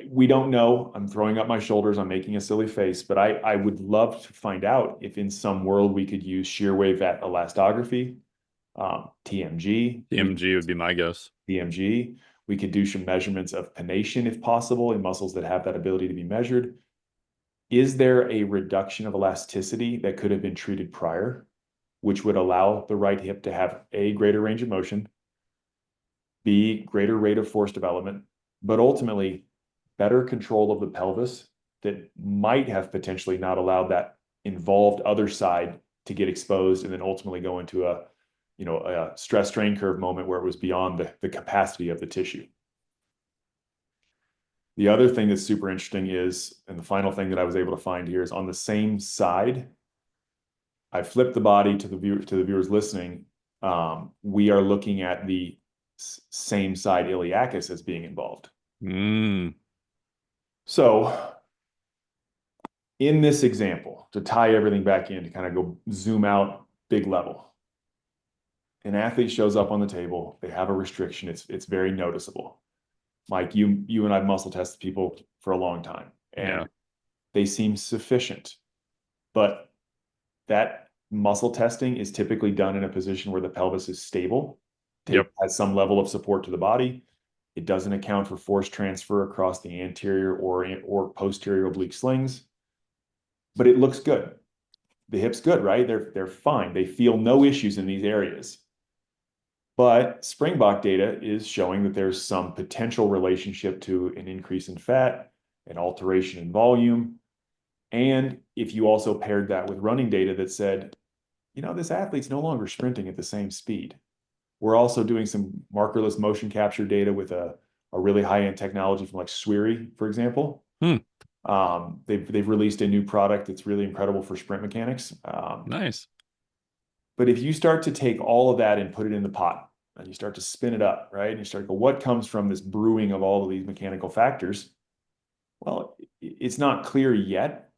We don't know. I'm throwing up my shoulders. I'm making a silly face, but I would love to find out if in some world we could use shear wave elastography, TMG. TMG would be my guess. TMG. We could do some measurements of pennation if possible in muscles that have that ability to be measured. Is there a reduction of elasticity that could have been treated prior, which would allow the right hip to have A, greater range of motion, B, greater rate of force development, but ultimately better control of the pelvis that might have potentially not allowed that involved other side to get exposed and then ultimately go into a stress strain curve moment where it was beyond the capacity of the tissue. The other thing that's super interesting is, and the final thing that I was able to find here is on the same side, I flipped the body to the viewers listening. We are looking at the same side iliacus as being involved. So in this example, to tie everything back in, to kind of go zoom out big level, an athlete shows up on the table, they have a restriction, it's very noticeable. Mike, you and I've muscle tested people for a long time, and they seem sufficient, but that muscle testing is typically done in a position where the pelvis is stable, has some level of support to the body. It doesn't account for force transfer across the anterior or posterior oblique slings, but it looks good. The hip's good, right? They're fine. They feel no issues in these areas. But Springbok data is showing that there's some potential relationship to an increase in fat, an alteration in volume. And if you also paired that with running data that said, this athlete's no longer sprinting at the same speed. We're also doing some markerless motion capture data with a really high-end technology from like Swiri, for example. They've released a new product that's really incredible for sprint mechanics. Nice. But if you start to take all of that and put it in the pot, and you start to spin it up, right? And you start to go, what comes from this brewing of all of these mechanical factors? Well, it's not clear yet,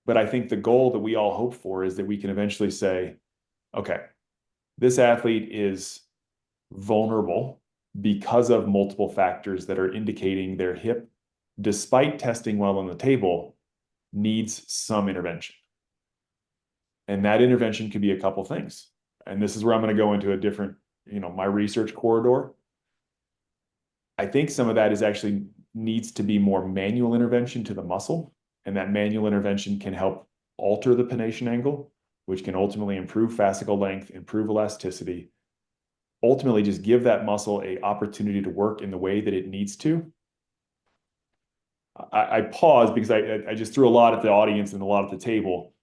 but I think the goal that we all hope for is that we can eventually say, okay, this athlete is vulnerable because of multiple factors that are indicating their hip, despite testing well on the table, needs some intervention. And that intervention could be a couple things. And this is where I'm going to go into a different, my research corridor. I think some of that is actually needs to be more manual intervention to the muscle. And that manual intervention can help alter the pennation angle, which can ultimately improve fascicle length, improve elasticity, ultimately just give that muscle an opportunity to work in the way that it needs to. I pause because I just threw a lot at the audience and a lot at the table.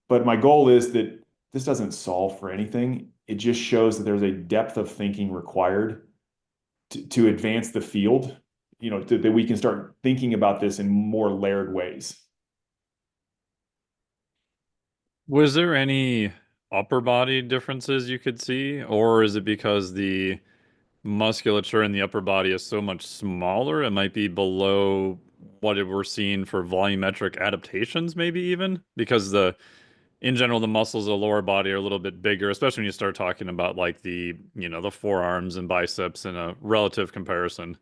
But my goal is that this doesn't solve for anything. It just shows that there's a depth of thinking required to advance the field, that we can start thinking about this in more layered ways. Was there any upper body differences you could see, or is it because the musculature in the upper body is so much smaller, it might be below what we're seeing for volumetric adaptations, maybe even? Because in general, the muscles of the lower body are a little bit bigger, especially when you start talking about like the forearms and biceps in a relative comparison.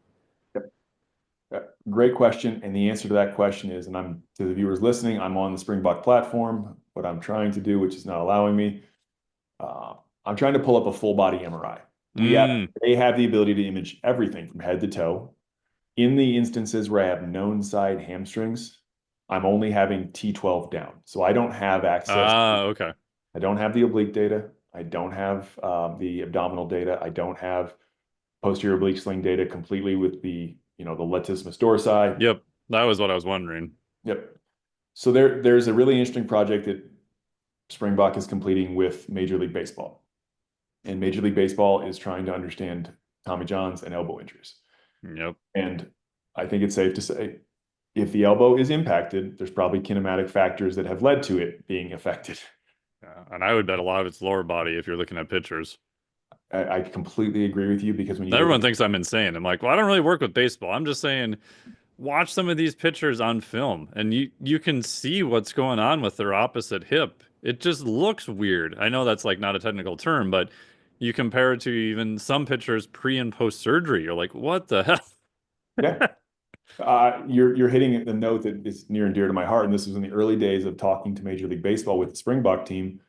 Great question. And the answer to that question is, and I'm to the viewers listening, I'm on the Springbok platform. What I'm trying to do, which is not allowing me, I'm trying to pull up a full body MRI. They have the ability to image everything from head to toe. In the instances where I have known side hamstrings, I'm only having T12 down. So I don't have access. Okay. I don't have the oblique data. I don't have the abdominal data. I don't have posterior oblique sling data completely with the latissimus dorsi. Yep. That was what I was wondering. Yep. So there's a really interesting project that Springbok is completing with Major League Baseball. And Major League Baseball is trying to understand Tommy Johns and elbow injuries. Yep. And I think it's safe to say If the elbow is impacted, there's probably kinematic factors that have led to it being affected. Yeah, and I would bet a lot of it's lower body if you're looking at pictures. I completely agree with you because when you look at Everyone thinks I'm insane. I'm like, well, I don't really work with baseball. I'm just saying, watch some of these pitchers on film, and you can see what's going on with their opposite hip. It just looks weird. I know that's like not a technical term, but you compare it to even some pitchers pre and post surgery. You're like, what the hell? yeah, you're hitting the note that is near and dear to my heart. And this was in the early days of talking to Major League Baseball with the Springbok team.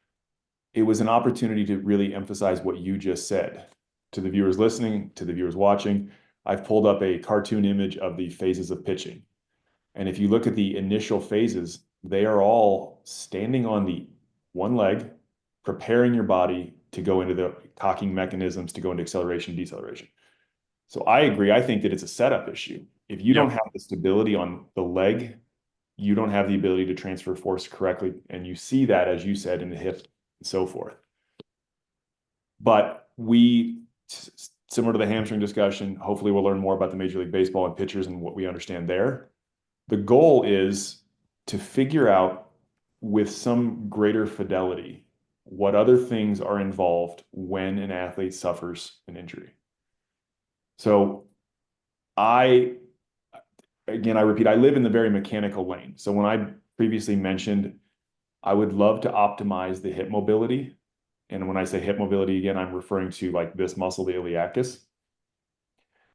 It was an opportunity to really emphasize what you just said to the viewers listening, to the viewers watching. I've pulled up a cartoon image of the phases of pitching. And if you look at the initial phases, they are all standing on the one leg, preparing your body to go into the cocking mechanisms, to go into acceleration, deceleration. So I agree. I think that it's a setup issue. If you don't Yep. have the stability on the leg, you don't have the ability to transfer force correctly. And you see that, as you said, in the hip and so forth. But similar to the hamstring discussion, hopefully we'll learn more about the Major League Baseball and pitchers and what we understand there. The goal is to figure out with some greater fidelity what other things are involved when an athlete suffers an injury. So I repeat, I live in the very mechanical lane. So when I previously mentioned, I would love to optimize the hip mobility. And when I say hip mobility, again, I'm referring to like this muscle, the iliacus,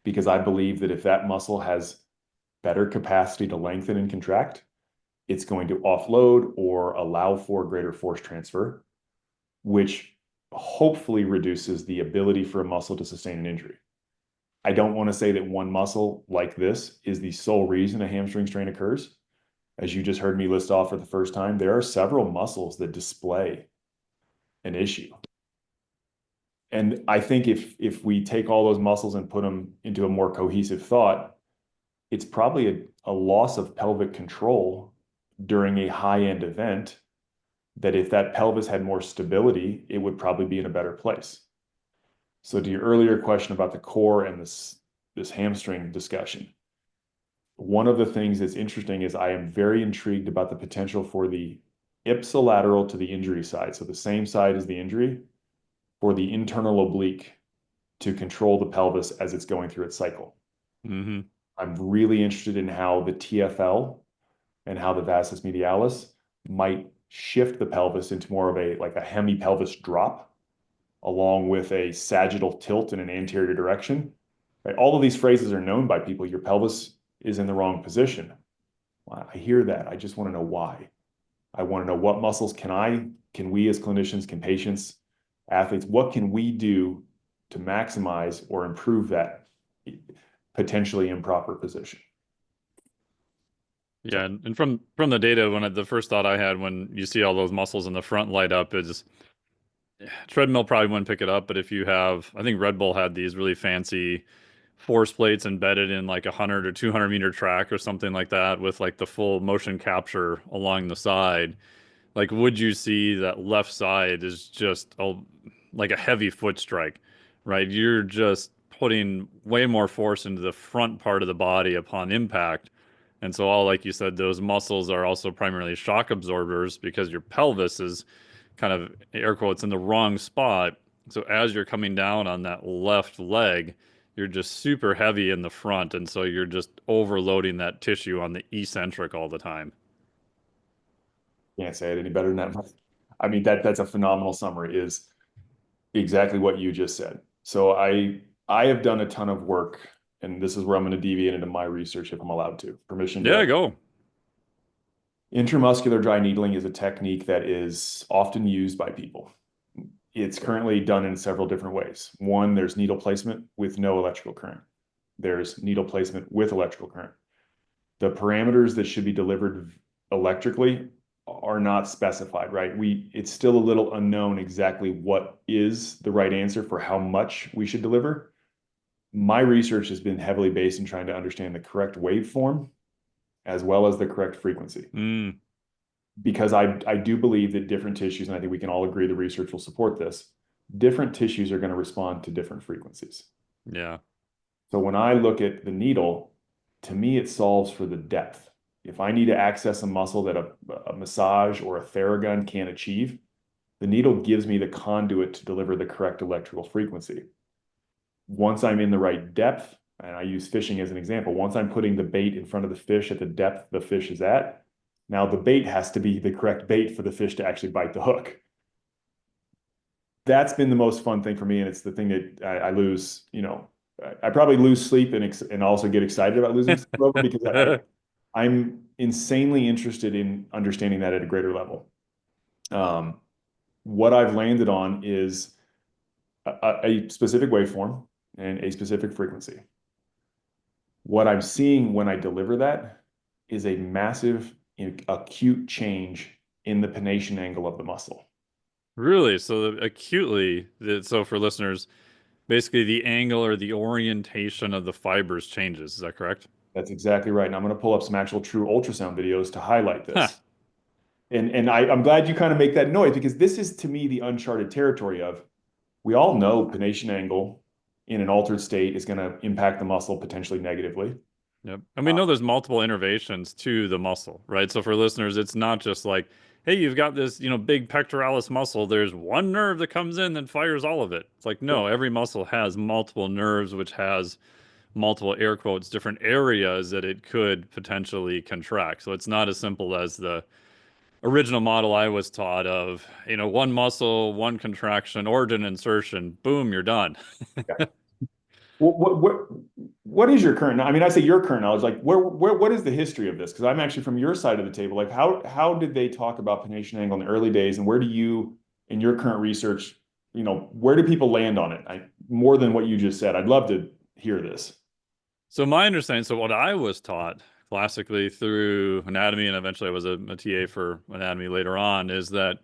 because I believe that if that muscle has better capacity to lengthen and contract, it's going to offload or allow for greater force transfer, which hopefully reduces the ability for a muscle to sustain an injury. I don't want to say that one muscle like this is the sole reason a hamstring strain occurs. As you just heard me list off for the first time, there are several muscles that display an issue. And I think if we take all those muscles and put them into a more cohesive thought, it's probably a loss of pelvic control during a high-end event that if that pelvis had more stability, it would probably be in a better place. So to your earlier question about the core and this hamstring discussion, one of the things that's interesting is I am very intrigued about the potential for the ipsilateral to the injury side, so the same side as the injury, for the internal oblique to control the pelvis as it's going through its cycle. Mm-hmm. I'm really interested in how the TFL and how the vastus medialis might shift the pelvis into more of a hemipelvis drop, along with a sagittal tilt in an anterior direction. Right? All of these phrases are known by people. Your pelvis is in the wrong position. Well, I hear that. I just want to know why. I want to know what muscles can we as clinicians, can patients, athletes, what can we do to maximize or improve that potentially improper position? Yeah, and from the data, the first thought I had when you see all those muscles in the front light up is treadmill probably wouldn't pick it up, but if you have, I think Red Bull had these really fancy force plates embedded in like 100 or 200 meter track or something like that with like the full motion capture along the side. Like, would you see that left side is just like a heavy foot strike, right? You're just putting way more force into the front part of the body upon impact. And so all, like you said, those muscles are also primarily shock absorbers because your pelvis is kind of air quotes in the wrong spot. So as you're coming down on that left leg, you're just super heavy in the front. And so you're just overloading that tissue on the eccentric all the time. Can't say it any better than that. I mean, that's a phenomenal summary, is exactly what you just said. So I have done a ton of work, and this is where I'm going to deviate into my research if I'm allowed to. Permission Yeah, to. go. Intramuscular dry needling is a technique that is often used by people. It's currently done in several different ways. One, there's needle placement with no electrical current. There's needle placement with electrical current. The parameters that should be delivered electrically are not specified, right? It's still a little unknown exactly what is the right answer for how much we should deliver. My research has been heavily based in trying to understand the correct waveform as well as the correct frequency. Mm, Because I do believe that different tissues, and I think we can all agree the research will support this, different tissues are going to respond to different frequencies. yeah. So when I look at the needle, to me, it solves for the depth. If I need to access a muscle that a massage or a Theragun can't achieve, the needle gives me the conduit to deliver the correct electrical frequency. Once I'm in the right depth, and I use fishing as an example, once I'm putting the bait in front of the fish at the depth the fish is at, now the bait has to be the correct bait for the fish to actually bite the hook. That's been the most fun thing for me, and it's the thing that I lose, I probably lose sleep and also get excited about losing sleep over because I'm insanely interested in understanding that at a greater level. What I've landed on is a specific waveform and a specific frequency. What I'm seeing when I deliver that is a massive acute change in the pennation angle of the muscle. Really? So acutely, so for listeners, basically the angle or the orientation of the fibers changes. Is that correct? That's exactly right. And I'm going to pull up some actual true ultrasound videos to highlight Huh. this. And I'm glad you kind of make that noise because this is to me the uncharted territory of we all know pennation angle in an altered state is going to impact the muscle potentially negatively. Yep. And we know there's multiple innervations to the muscle, right? So for listeners, it's not just like, hey, you've got this, big pectoralis muscle. There's one nerve that comes in and fires all of it. It's like, no, every muscle has multiple nerves, which has multiple air quotes, different areas that it could potentially contract. So it's not as simple as the original model I was taught of, one muscle, one contraction, origin insertion, boom, you're done. What is your current? I mean, I say your current knowledge. Like, what is the history of this? Because I'm actually from your side of the table. Like, how did they talk about pennation angle in the early days, and where do you, in your current research, where do people land on it? More than what you just said. I'd love to hear this. So my understanding, so what I was taught classically through anatomy, and eventually I was a TA for anatomy later on, is that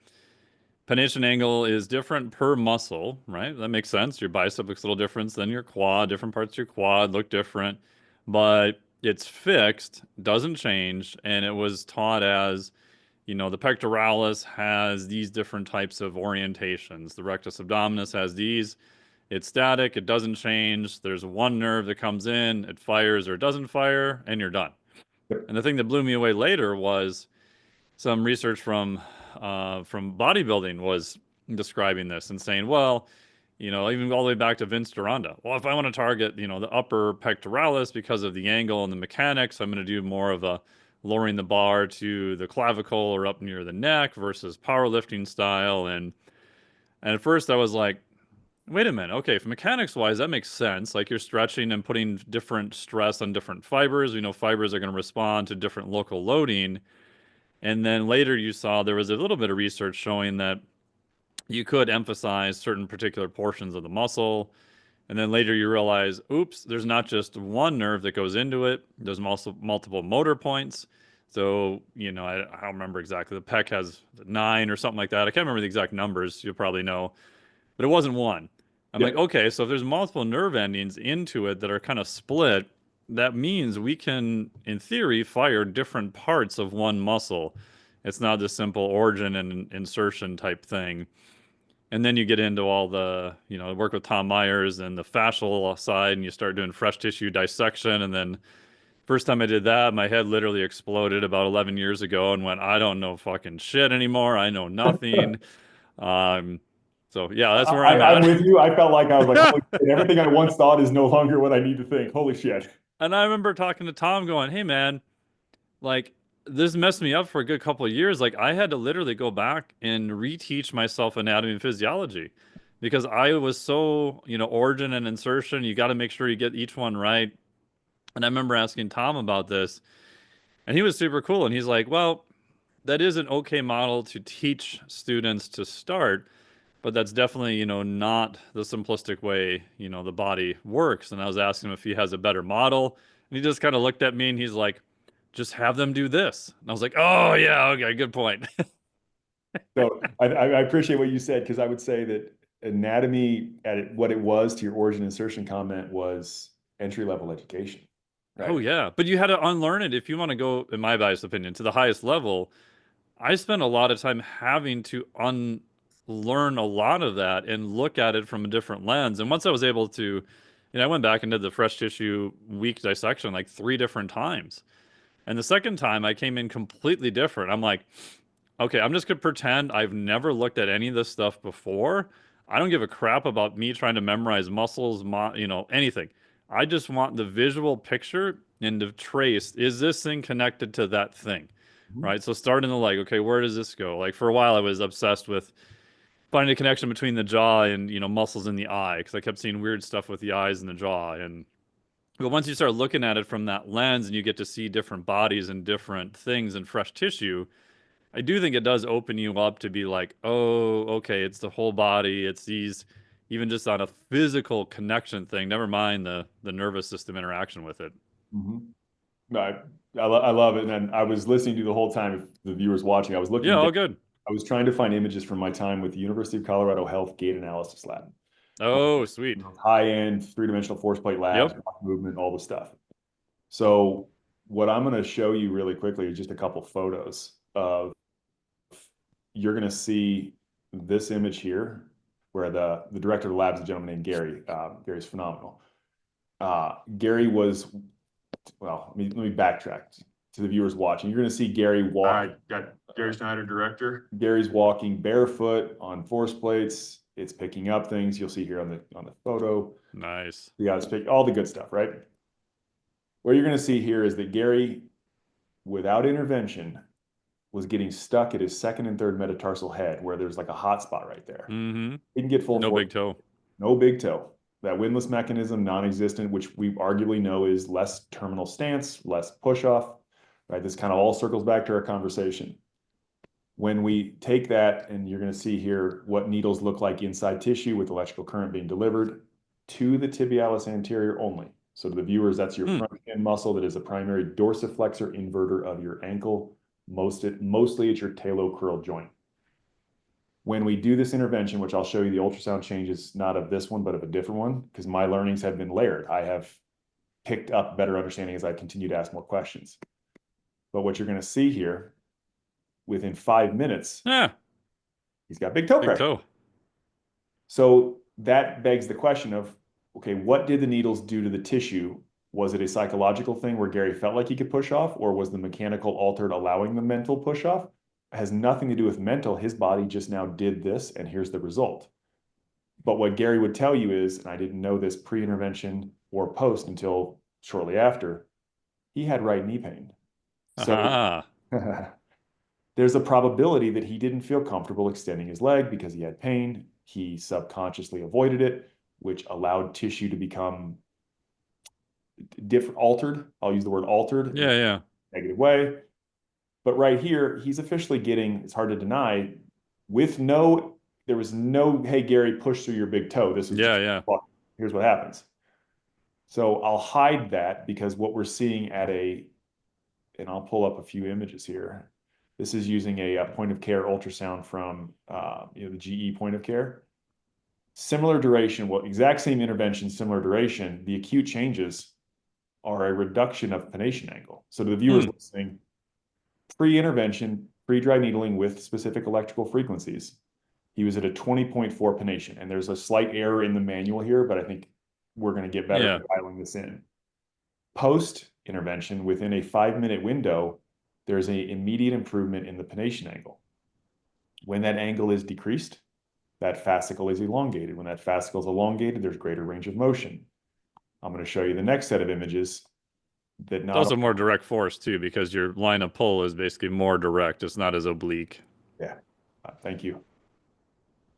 pennation angle is different per muscle, right? That makes sense. Your bicep looks a little different than your quad. Different parts of your quad look different, but it's fixed, doesn't change, and it was taught as, the pectoralis has these different types of orientations. The rectus abdominis has these. It's static, it doesn't change. There's one nerve that comes in, it fires or it doesn't fire, and you're done. And the thing that blew me away later was some research from bodybuilding was describing this and saying, well, even all the way back to Vince Duranda. Well, if I want to target, the upper pectoralis because of the angle and the mechanics, I'm going to do more of a lowering the bar to the clavicle or up near the neck versus powerlifting style. And at first I was like, wait a minute. Okay, for mechanics wise, that makes sense. Like you're stretching and putting different stress on different fibers. We know fibers are going to respond to different local loading. And then later you saw there was a little bit of research showing that you could emphasize certain particular portions of the muscle. And then later you realize, oops, there's not just one nerve that goes into it. There's also multiple motor points. So, I don't remember exactly. The pec has 9 or something like that. I can't remember the exact numbers. You'll probably know, but it wasn't one. I'm like, Yep. okay, so if there's multiple nerve endings into it that are kind of split, that means we can, in theory, fire different parts of one muscle. It's not this simple origin and insertion type thing. And then you get into all the, work with Tom Myers and the fascial side, and you start doing fresh tissue dissection. And then first time I did that, my head literally exploded about 11 years ago and went, I don't know fucking shit anymore. I know nothing. Um, so yeah, that's where I'm I'm at. with you. I felt like I was like, holy shit, everything I once thought is no longer what I need to think. Holy shit. And I remember talking to Tom going, hey man, like this messed me up for a good couple of years. Like I had to literally go back and reteach myself anatomy and physiology because I was so, origin and insertion, you got to make sure you get each one right. And I remember asking Tom about this, and he was super cool. And he's like, well, that is an okay model to teach students to start, but that's definitely, not the simplistic way, the body works. And I was asking him if he has a better model. And he just kind of looked at me and he's like, just have them do this. And I was like, oh, yeah, okay, good point. So I appreciate what you said because I would say that anatomy what it was to your origin insertion comment was entry level education, Oh, right? yeah. But you had to unlearn it if you want to go, in my biased opinion, to the highest level. I spent a lot of time having to unlearn a lot of that and look at it from a different lens. And once I was able to, I went back and did the fresh tissue weak dissection like 3 different times. And the second time I came in completely different. I'm like, okay, I'm just gonna pretend I've never looked at any of this stuff before. I don't give a crap about me trying to memorize muscles, anything. I just want the visual picture and to trace, is this thing connected to that thing? Mhm. Right? So starting to like, okay, where does this go? Like for a while I was obsessed with finding a connection between the jaw and, muscles in the eye because I kept seeing weird stuff with the eyes and the jaw. And but once you start looking at it from that lens and you get to see different bodies and different things and fresh tissue, I do think it does open you up to be like, oh, okay, it's the whole body. It's these, even just on a physical connection thing, never mind the nervous system interaction with it. Mhm. No, I love it. And I was listening to you the whole time. If the viewers watching, I was Yeah, looking down. all good. I was trying to find images from my time with the University of Colorado Health Gait Analysis Lab. Oh, sweet. High-end three-dimensional force plate labs, Yep. movement, all the stuff. So what I'm going to show you really quickly is just a couple photos of, you're going to see this image here where the director of the lab is a gentleman named Gary. Gary's phenomenal. Gary was, well, let me backtrack to the viewers watching. You're going to see Gary walk. Got Gary Snyder, director. Gary's walking barefoot on force plates. It's picking up things. You'll see here on the photo. Nice. You got to pick all the good stuff, right? What you're going to see here is that Gary, without intervention, was getting stuck at his second and third metatarsal head where there's like a hot spot right there. Mm-hmm. Didn't get full No force. big toe. No big toe. That windlass mechanism, non-existent, which we arguably know is less terminal stance, less push-off, right? This kind of all circles back to our conversation. When we take that, and you're going to see here what needles look like inside tissue with electrical current being delivered to the tibialis anterior only. So to the viewers, that's your front shin muscle that is a primary dorsiflexor inverter of your ankle. Mostly it's your talocrural joint. When we do this intervention, which I'll show you the ultrasound changes, not of this one, but of a different one, because my learnings have been layered. I have picked up better understanding as I continue to ask more questions. But what you're going to see here, within 5 minutes, Yeah, he's got big toe big pressure. toe. So that begs the question of, okay, what did the needles do to the tissue? Was it a psychological thing where Gary felt like he could push off, or was the mechanical altered allowing the mental push off? It has nothing to do with mental. His body just now did this, and here's the result. But what Gary would tell you is, and I didn't know this pre-intervention or post until shortly after, he had right knee pain. So Aha. there's a probability that he didn't feel comfortable extending his leg because he had pain. He subconsciously avoided it, which allowed tissue to become different, altered. I'll use the word altered in Yeah, a yeah. negative way. But right here, he's officially getting, it's hard to deny, there was no, hey, Gary, push through your big toe. This was Yeah, just, yeah. well, here's what happens. So I'll hide that because what we're seeing and I'll pull up a few images here. This is using a point of care ultrasound from the GE point of care. Similar duration, well, exact same intervention, similar duration. The acute changes are a reduction of pronation angle. So to the viewers listening, pre-intervention, pre-dry needling with specific electrical frequencies, he was at a 20.4 pronation. And there's a slight error in the manual here, but I think we're going to get better at dialing this in. Post-intervention, within a 5-minute window, there's an immediate improvement in the pronation angle. When that angle is decreased, that fascicle is elongated. When that fascicle is elongated, there's greater range of motion. I'm going to show you the next set of images that It's not also more direct force too, because your line of pull is basically more direct. It's not as oblique. Yeah, thank you.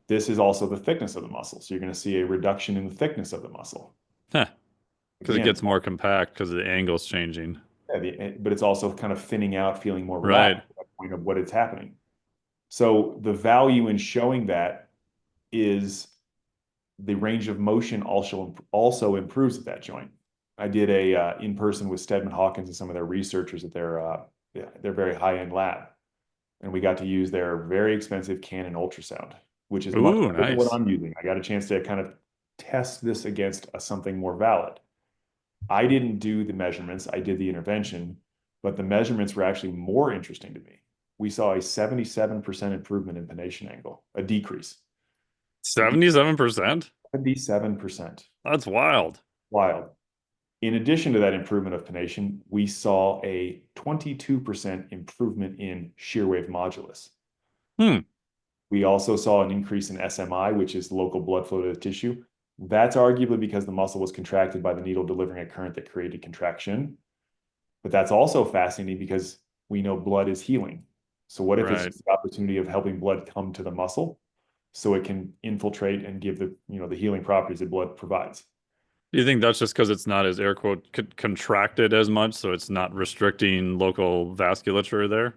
This is also the thickness of the muscle. So you're going to see a reduction in the thickness of the muscle. Huh. Because it Again, gets more compact because the angle's changing. yeah, but it's also kind of thinning out, feeling more Right. relaxed at that point of what is happening. So the value in showing that is the range of motion also improves at that joint. I did a in person with Stedman Hawkins and some of their researchers at their very high-end lab, and we got to use their very expensive Canon ultrasound, which is much better than what Nice. I'm using. I got a chance to kind of test this against something more valid. I didn't do the measurements, I did the intervention, but the measurements were actually more interesting to me. We saw a 77% improvement in pronation angle, a decrease. 77%? 77%. That's wild. Wild. In addition to that improvement of pennation, we saw a 22% improvement in shear wave modulus. Hmm. We also saw an increase in SMI, which is local blood flow to the tissue. That's arguably because the muscle was contracted by the needle delivering a current that created contraction. But that's also fascinating because we know blood is healing. So what if it's Right. just the opportunity of helping blood come to the muscle so it can infiltrate and give the healing properties that blood provides? Do you think that's just because it's not as air quote contracted as much, so it's not restricting local vasculature there?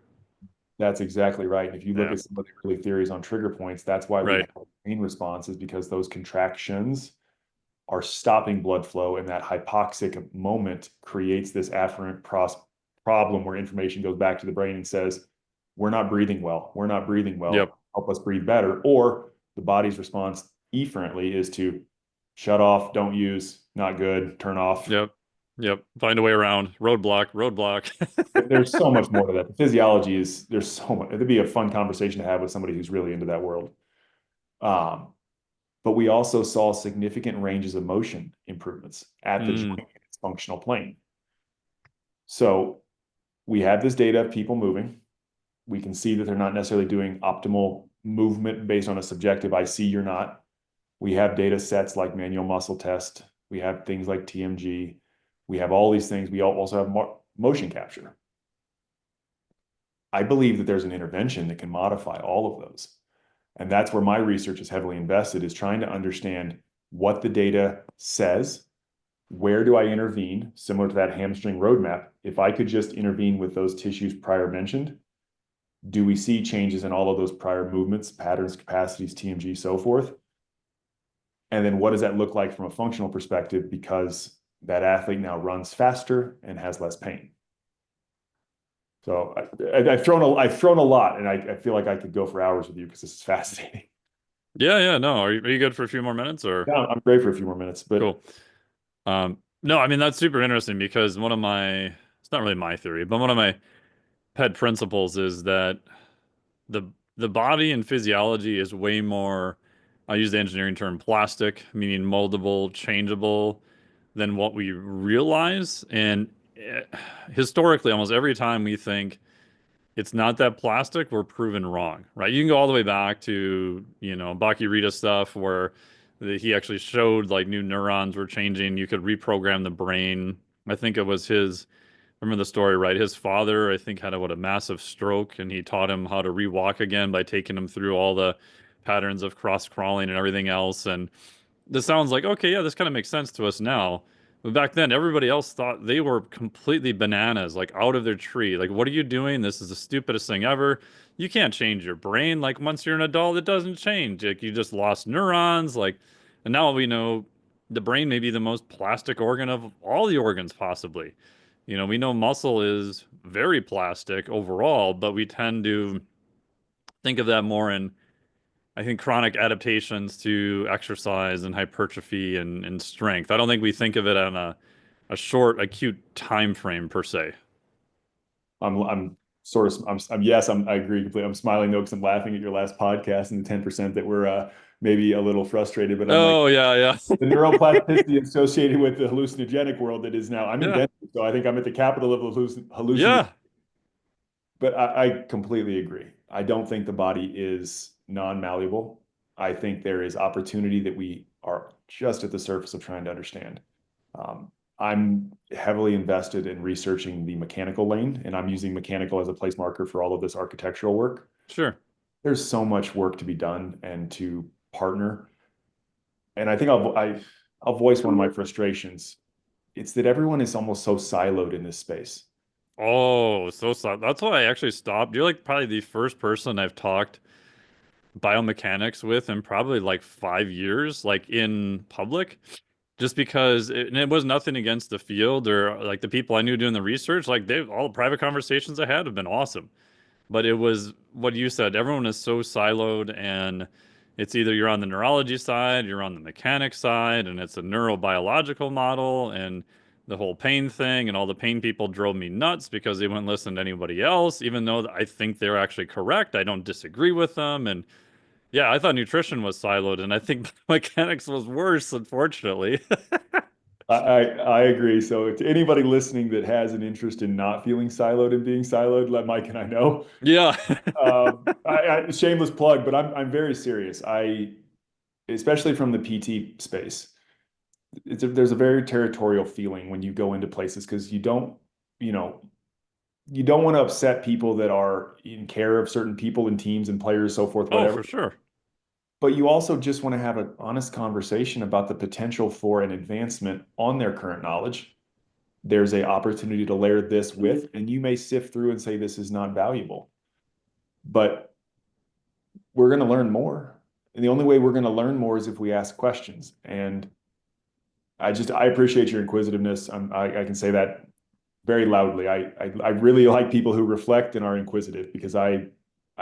That's exactly right. And if you look Yeah. at some of the early theories on trigger points, that's why we Right. have pain responses because those contractions are stopping blood flow, and that hypoxic moment creates this afferent problem where information goes back to the brain and says, we're not breathing well. We're not breathing Yep. well. Help us breathe better. Or the body's response efferently is to shut off, don't use, not good, turn off. Yep. Yep. Find a way around. Roadblock. Roadblock. There's so much more to that. The physiology there's so much. It'd be a fun conversation to have with somebody who's really into that world. Um, but we also saw significant ranges of motion improvements at the joint Mm. in its functional plane. So we have this data of people moving. We can see that they're not necessarily doing optimal movement based on a subjective I see you're not. We have data sets like manual muscle test. We have things like TMG. We have all these things. We also have motion capture. I believe that there's an intervention that can modify all of those. And that's where my research is heavily invested, is trying to understand what the data says. Where do I intervene? Similar to that hamstring roadmap. If I could just intervene with those tissues prior mentioned, do we see changes in all of those prior movements, patterns, capacities, TMG, so forth? And then what does that look like from a functional perspective? Because that athlete now runs faster and has less pain. So I've thrown a lot, and I feel like I could go for hours with you because this is fascinating. Yeah. Yeah. No. Are you good for a few more minutes or Yeah, I'm great for a few more minutes, but cool? No, I mean that's super interesting because it's not really my theory, but one of my pet principles is that the the body and physiology is way more, I use the engineering term plastic, meaning moldable, changeable, than what we realize. And eh, historically, almost every time we think it's not that plastic, we're proven wrong, right? You can go all the way back to, Baki Rita stuff where he actually showed like new neurons were changing. You could reprogram the brain. I think it was remember the story, right? His father, I think, had a massive stroke, and he taught him how to rewalk again by taking him through all the patterns of cross crawling and everything else. And this sounds like, okay, yeah, this kind of makes sense to us now. But back then, everybody else thought they were completely bananas, like out of their tree. Like, what are you doing? This is the stupidest thing ever. You can't change your brain. Like, once you're an adult, it doesn't change. Like, you just lost neurons. Like, and now we know the brain may be the most plastic organ of all the organs, possibly. We know muscle is very plastic overall, but we tend to think of that more in, I think, chronic adaptations to exercise and hypertrophy and strength. I don't think we think of it on a short, acute time frame per se. I'm sort of yes, I agree completely. I'm smiling though because I'm laughing at your last podcast and the 10% that were maybe a little frustrated, but I'm like Oh, yeah, yeah. the neuroplasticity associated with the hallucinogenic world that is now. I'm in Yeah. Denver, so I think I'm at the capital of hallucination. Yeah. But I completely agree. I don't think the body is non-malleable. I think there is opportunity that we are just at the surface of trying to understand. I'm heavily invested in researching the mechanical lane, and I'm using mechanical as a place marker for all of this architectural work. Sure. There's so much work to be done and to partner. And I think I'll voice one of my frustrations. It's that everyone is almost so siloed in this space. Oh, so sad. That's why I actually stopped. You're like probably the first person I've talked biomechanics with in probably like 5 years, like in public. Just because and it was nothing against the field or like the people I knew doing the research, like they all the private conversations I had have been awesome. But it was what you said, everyone is so siloed and it's either you're on the neurology side, you're on the mechanics side, and it's a neurobiological model and the whole pain thing and all the pain people drove me nuts because they wouldn't listen to anybody else, even though I think they're actually correct. I don't disagree with them. And yeah, I thought nutrition was siloed, and I think mechanics was worse, unfortunately. I agree. So to anybody listening that has an interest in not feeling siloed and being siloed, let Mike and I know. Yeah. Shameless plug, but I'm very serious. Especially from the PT space, there's a very territorial feeling when you go into places because you know, you don't want to upset people that are in care of certain people and teams and players, so forth, Oh, whatever. for sure. But you also just want to have an honest conversation about the potential for an advancement on their current knowledge. There's a opportunity to layer this with, and you may sift through and say this is not valuable. But we're going to learn more. And the only way we're going to learn more is if we ask questions. And I appreciate your inquisitiveness. I can say that very loudly. I really like people who reflect and are inquisitive because I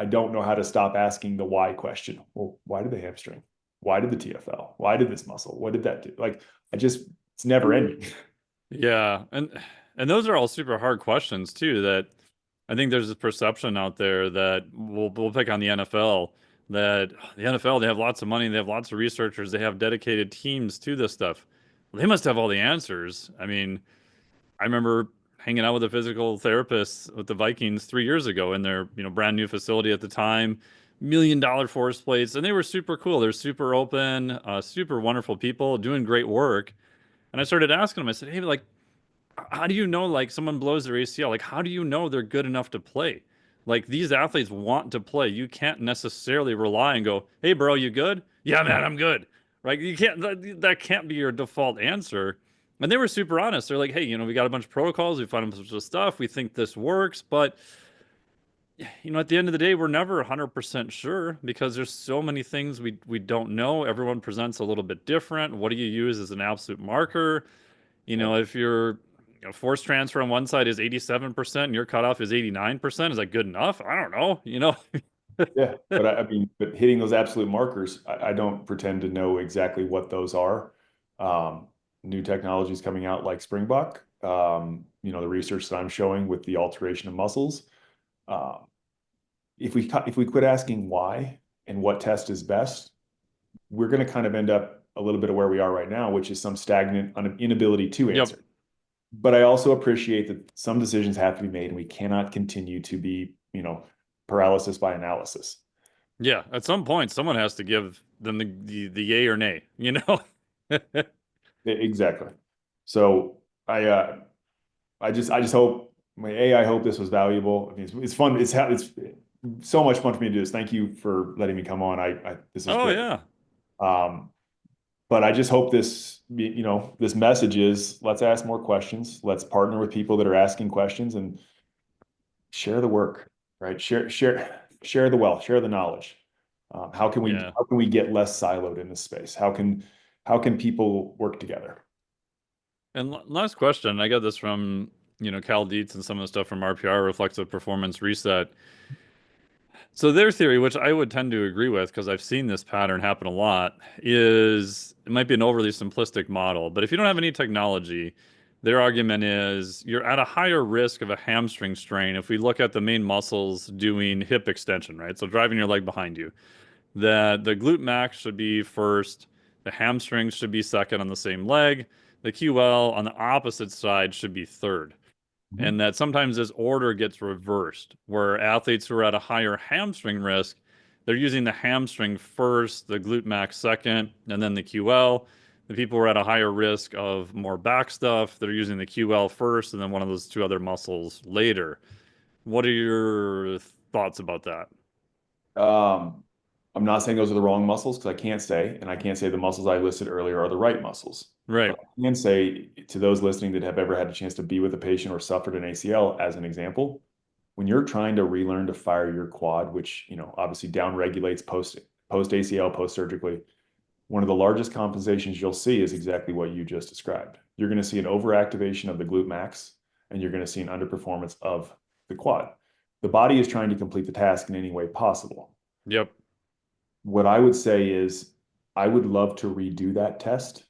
don't know how to stop asking the why question. Well, why did they hamstring? Why did the TFL? Why did this muscle? What did that do? Like it's never ending. Yeah, and those are all super hard questions too. That I think there's this perception out there that we'll pick on the NFL, that the NFL, they have lots of money, they have lots of researchers, they have dedicated teams to this stuff. Well, they must have all the answers. I mean, I remember hanging out with a physical therapist with the Vikings 3 years ago in their, brand new facility at the time, $1 million force plates, and they were super cool. They're super open, super wonderful people doing great work. And I started asking them, I said, hey, like, how do you know, like, someone blows their ACL? Like, how do you know they're good enough to play? Like, these athletes want to play. You can't necessarily rely and go, hey, bro, you good? Yeah, man, I'm good. Right? You can't, that can't be your default answer. And they were super honest. They're like, hey, we got a bunch of protocols. We found a bunch of stuff. We think this works. But, at the end of the day, we're never 100% sure because there's so many things we don't know. Everyone presents a little bit different. What do you use as an absolute marker? Yeah. If your force transfer on one side is 87% and your cutoff is 89%, is that good enough? I don't know. Yeah, but I mean, but hitting those absolute markers, I don't pretend to know exactly what those are. Um, New technologies coming out like Springbok, the research that I'm showing with the alteration of muscles. Um, if we quit asking why and what test is best, we're going to kind of end up a little bit of where we are right now, which is some stagnant inability to Yep. answer. But I also appreciate that some decisions have to be made, and we cannot continue to be, paralysis by analysis. Yeah. At some point, someone has to give them the yay or nay. Exactly. So I just hope I hope this was valuable. I mean, it's fun. It's so much fun for me to do this. Thank you for letting me come on. This is Oh, great. yeah. Um, but I just hope this message is let's ask more questions. Let's partner with people that are asking questions and share the work, right? Share the wealth, share the knowledge. Yeah. How can we get less siloed in this space? How can people work together? And last question, I got this from, Cal Dietz and some of the stuff from RPR, Reflexive Performance Reset. So their theory, which I would tend to agree with because I've seen this pattern happen a lot, is it might be an overly simplistic model, but if you don't have any technology, their argument is you're at a higher risk of a hamstring strain if we look at the main muscles doing hip extension, right? So driving your leg behind you. That the glute max should be first, the hamstrings should be second on the same leg, the QL on the opposite side should be third, Mhm. and that sometimes this order gets reversed, where athletes who are at a higher hamstring risk, they're using the hamstring first, the glute max second, and then the QL. The people who are at a higher risk of more back stuff, they're using the QL first, and then one of those two other muscles later. What are your thoughts about that? Um, I'm not saying those are the wrong muscles because I can't say the muscles I listed earlier are the right muscles. Right. But I can say to those listening that have ever had a chance to be with a patient or suffered an ACL, as an example, when you're trying to relearn to fire your quad, which obviously down regulates post ACL, post surgically, one of the largest compensations you'll see is exactly what you just described. You're going to see an overactivation of the glute max, and you're going to see an underperformance of the quad. The body is trying to complete the task in any way possible. Yep. What I would say is, I would love to redo that test.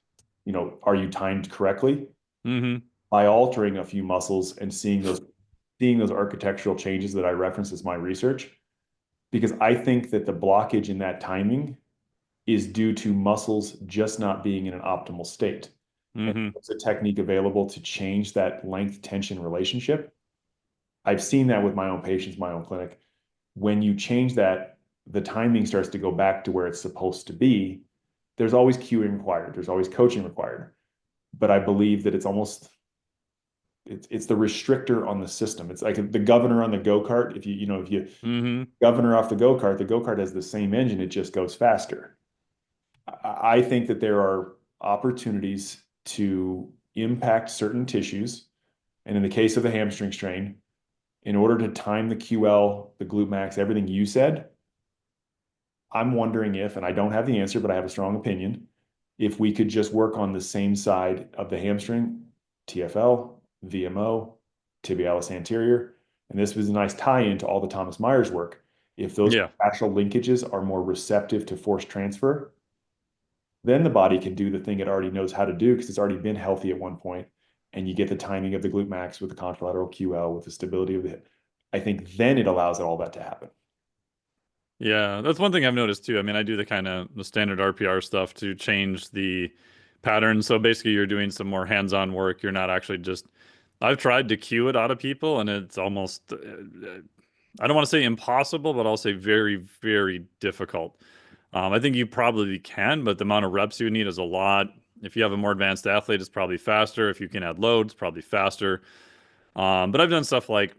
Are you timed correctly? Mm-hmm. By altering a few muscles and seeing those architectural changes that I referenced as my research, because I think that the blockage in that timing is due to muscles just not being in an optimal state. and Mm-hmm. there's a technique available to change that length tension relationship. I've seen that with my own patients, my own clinic. When you change that, the timing starts to go back to where it's supposed to be. There's always cueing required, there's always coaching required. But I believe that it's the restrictor on the system. It's like the governor on the go-kart. If you Mm-hmm. governor off the go-kart has the same engine, it just goes faster. I think that there are opportunities to impact certain tissues. And in the case of the hamstring strain, in order to time the QL, the glute max, everything you said, I'm wondering if, and I don't have the answer, but I have a strong opinion, if we could just work on the same side of the hamstring, TFL, VMO, tibialis anterior. And this was a nice tie in to all the Thomas Myers work. If those Yeah. fascial linkages are more receptive to force transfer, then the body can do the thing it already knows how to do because it's already been healthy at one point, and you get the timing of the glute max with the contralateral QL with the stability of the hip. I think then it allows all that to happen. Yeah, that's one thing I've noticed too. I mean, I do the standard RPR stuff to change the pattern. So basically, you're doing some more hands-on work. You're not actually just. I've tried to cue it out of people, and it's almost. I don't want to say impossible, but I'll say very, very difficult. I think you probably can, but the amount of reps you need is a lot. If you have a more advanced athlete, it's probably faster. If you can add loads, probably faster. But I've done stuff like,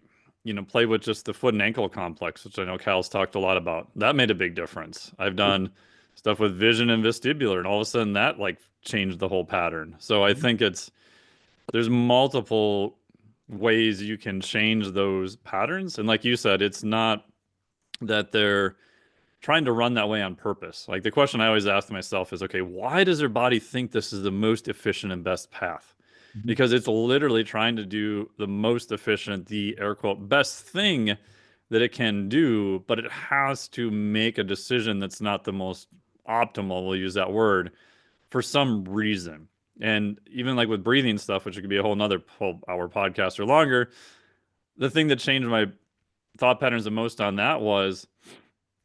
play with just the foot and ankle complex, which I know Cal's talked a lot about. That made a big difference. I've done stuff with vision and vestibular, and all of a sudden that like changed the whole pattern. So I think there's multiple ways you can change those patterns. And like you said, it's not that they're trying to run that way on purpose. Like the question I always ask myself is, okay, why does their body think this is the most efficient and best path? Because it's literally trying to do the most efficient, the air quote, best thing that it can do, but it has to make a decision that's not the most optimal, we'll use that word, for some reason. And even like with breathing stuff, which could be a whole hour podcast or longer, the thing that changed my thought patterns the most on that was,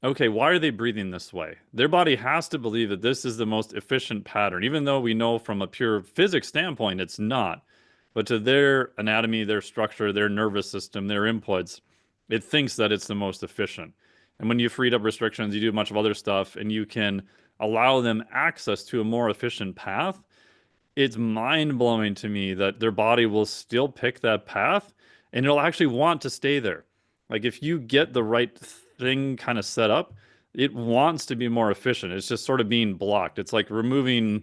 okay, why are they breathing this way? Their body has to believe that this is the most efficient pattern, even though we know from a pure physics standpoint it's not. But to their anatomy, their structure, their nervous system, their inputs, it thinks that it's the most efficient. And when you freed up restrictions, you do a bunch of other stuff, and you can allow them access to a more efficient path. It's mind blowing to me that their body will still pick that path and it'll actually want to stay there. Like if you get the right thing kind of set up, it wants to be more efficient. It's just sort of being blocked. It's like removing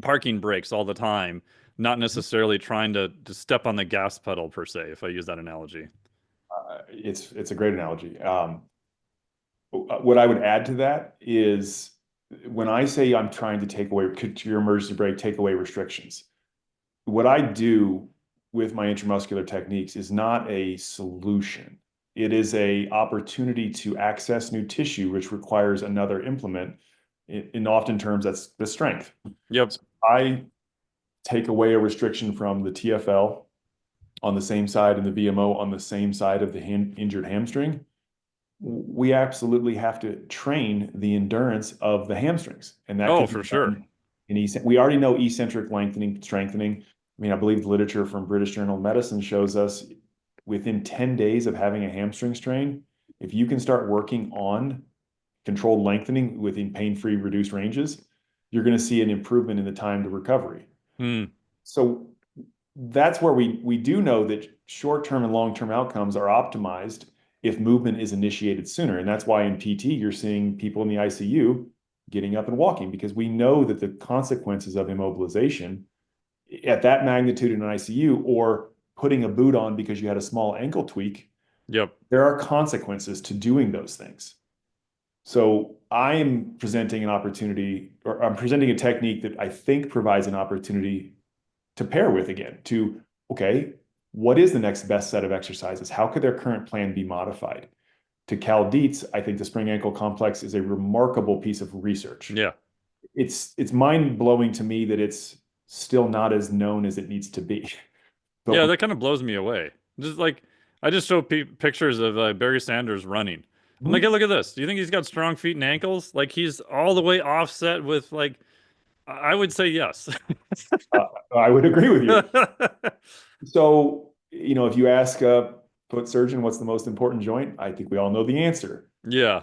parking brakes all the time, not necessarily trying to step on the gas pedal per se, if I use that analogy. It's a great analogy. What I would add to that is when I say I'm trying to take away to your emergency brake, take away restrictions. What I do with my intramuscular techniques is not a solution. It is a opportunity to access new tissue, which requires another implement. In often terms, that's the strength. Yep. So I take away a restriction from the TFL on the same side and the VMO on the same side of the injured hamstring. We absolutely have to train the endurance of the hamstrings, and that Oh, could be for sure. done we already know eccentric lengthening, strengthening. I mean, I believe the literature from British Journal of Medicine shows us within 10 days of having a hamstring strain, if you can start working on controlled lengthening within pain-free reduced ranges, you're going to see an improvement in the time to recovery. Hmm. So that's where we do know that short-term and long-term outcomes are optimized if movement is initiated sooner. And that's why in PT, you're seeing people in the ICU getting up and walking because we know that the consequences of immobilization at that magnitude in an ICU or putting a boot on because you had a small ankle tweak, Yep. there are consequences to doing those things. So I am presenting an opportunity, or I'm presenting a technique that I think provides an opportunity to pair with again to, okay, what is the next best set of exercises? How could their current plan be modified? To Cal Dietz, I think the spring ankle complex is a remarkable piece of research. Yeah. It's mind blowing to me that it's still not as known as it needs to be. Yeah, But that kind of blows me away. Just like I just show pictures of Barry Sanders running. I'm like, hey, Mhm. look at this. Do you think he's got strong feet and ankles? Like he's all the way offset with like I would say yes. I would agree with you. So, if you ask a foot surgeon what's the most important joint, I think we all know the answer. Yeah.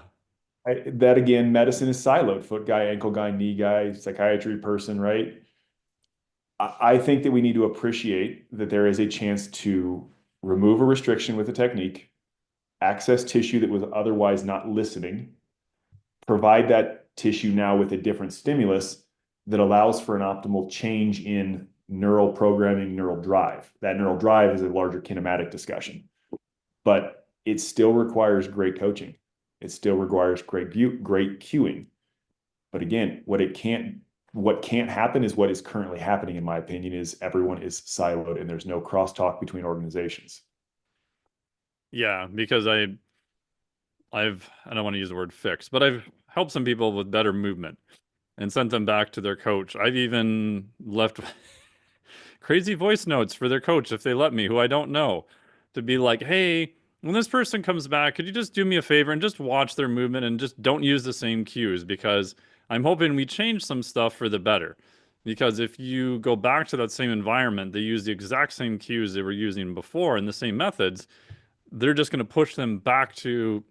That again, medicine is siloed: foot guy, ankle guy, knee guy, psychiatry person, right? I think that we need to appreciate that there is a chance to remove a restriction with a technique, access tissue that was otherwise not listening, provide that tissue now with a different stimulus that allows for an optimal change in neural programming, neural drive. That neural drive is a larger kinematic discussion, but it still requires great coaching. It still requires great cueing. But again, what can't happen is what is currently happening, in my opinion, is everyone is siloed and there's no crosstalk between organizations. Yeah, because I don't want to use the word fix, but I've helped some people with better movement and sent them back to their coach. I've even left crazy voice notes for their coach if they let me, who I don't know, to be like, hey, when this person comes back, could you just do me a favor and just watch their movement and just don't use the same cues because I'm hoping we change some stuff for the better. Because if you go back to that same environment, they use the exact same cues they were using before and the same methods, they're just going to push them back to,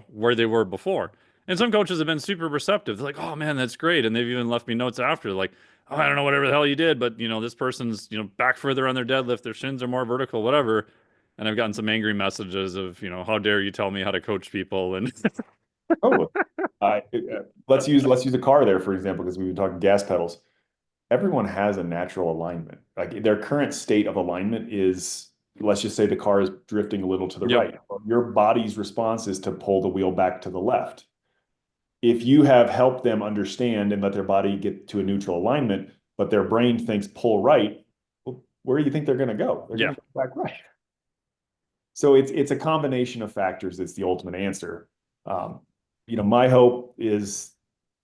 where they were before. And some coaches have been super receptive. They're like, oh man, that's great. And they've even left me notes after, like, oh, I don't know whatever the hell you did, but this person's, back further on their deadlift, their shins are more vertical, whatever. And I've gotten some angry messages of, how dare you tell me how to coach people? And Oh, let's use a car there, for example, because we've been talking gas pedals. Everyone has a natural alignment. Like their current state of alignment is, let's just say the car is drifting a little to the yep, right. Your body's response is to pull the wheel back to the left. If you have helped them understand and let their body get to a neutral alignment, but their brain thinks pull right, well, where do you think they're going to go? They're yeah, going to go back right. So it's a combination of factors that's the ultimate answer. Um, my hope is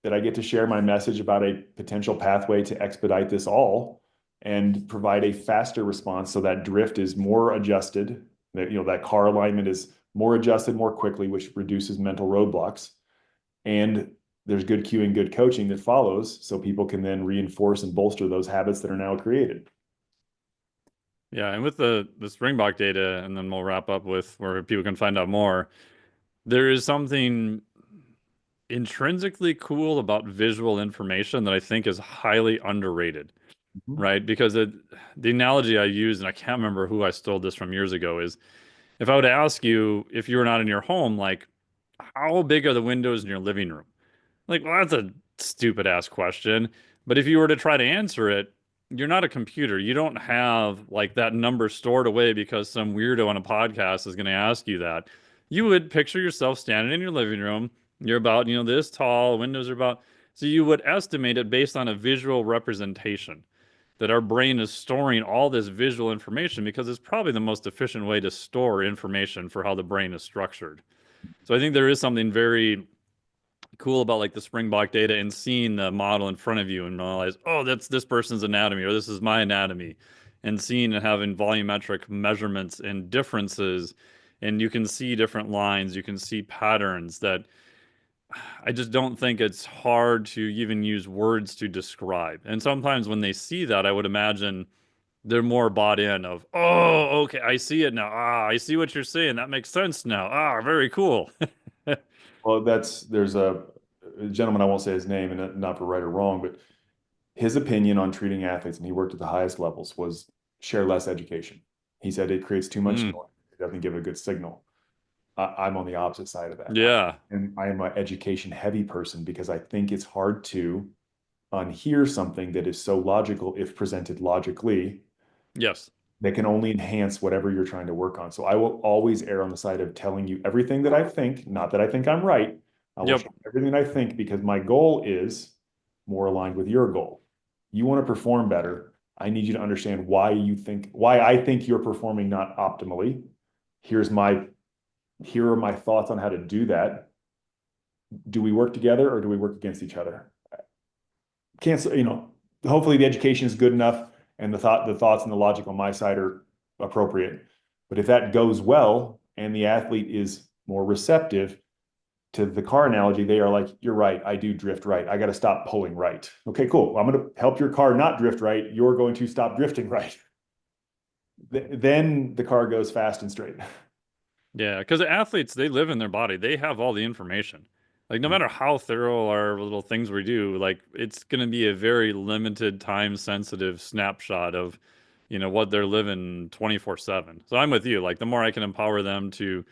that I get to share my message about a potential pathway to expedite this all and provide a faster response so that drift is more adjusted, that car alignment is more adjusted more quickly, which reduces mental roadblocks. And there's good cueing, good coaching that follows so people can then reinforce and bolster those habits that are now created. yeah. And with the Springbok data, and then we'll wrap up with where people can find out more. There is something intrinsically cool about visual information that I think is highly underrated, Mhm. right? Because the analogy I use, and I can't remember who I stole this from years ago, is if I would ask you if you were not in your home, like, how big are the windows in your living room? Like, well, that's a stupid ass question. But if you were to try to answer it, you're not a computer. You don't have like that number stored away because some weirdo on a podcast is going to ask you that. You would picture yourself standing in your living room. You're about, this tall, windows are about. So you would estimate it based on a visual representation that our brain is storing all this visual information because it's probably the most efficient way to store information for how the brain is structured. So I think there is something very cool about like the Springbok data and seeing the model in front of you and realize, oh, that's this person's anatomy or this is my anatomy, and seeing and having volumetric measurements and differences, and you can see different lines, you can see patterns that I just don't think it's hard to even use words to describe. And sometimes when they see that, I would imagine they're more bought in of, oh, okay, I see it now. Ah, I see what you're saying. That makes sense now. Ah, very cool. Well, there's a gentleman, I won't say his name, and not for right or wrong, but his opinion on treating athletes, and he worked at the highest levels, was share less education. He said it creates too much Mm, noise. It doesn't give a good signal. I'm on the opposite side of that. yeah. And I am an education heavy person because I think it's hard to unhear something that is so logical if presented logically Yes. that can only enhance whatever you're trying to work on. So I will always err on the side of telling you everything that I think, not that I think I'm right. I will Yep. share everything I think because my goal is more aligned with your goal. You want to perform better. I need you to understand why I think you're performing not optimally. Here's my Here are my thoughts on how to do that. Do we work together or do we work against each other? Can't, hopefully the education is good enough and the thoughts and the logic on my side are appropriate. But if that goes well and the athlete is more receptive, to the car analogy, they are like, you're right, I do drift right. I got to stop pulling right. Okay, cool. I'm going to help your car not drift right. You're going to stop drifting right. Then the car goes fast and straight. Yeah, because athletes, they live in their body. They have all the information. Like, no matter how thorough our little things we do, like, it's going to be a very limited, time-sensitive snapshot of, what they're living 24/7. So I'm with you. Like, the more I can empower them to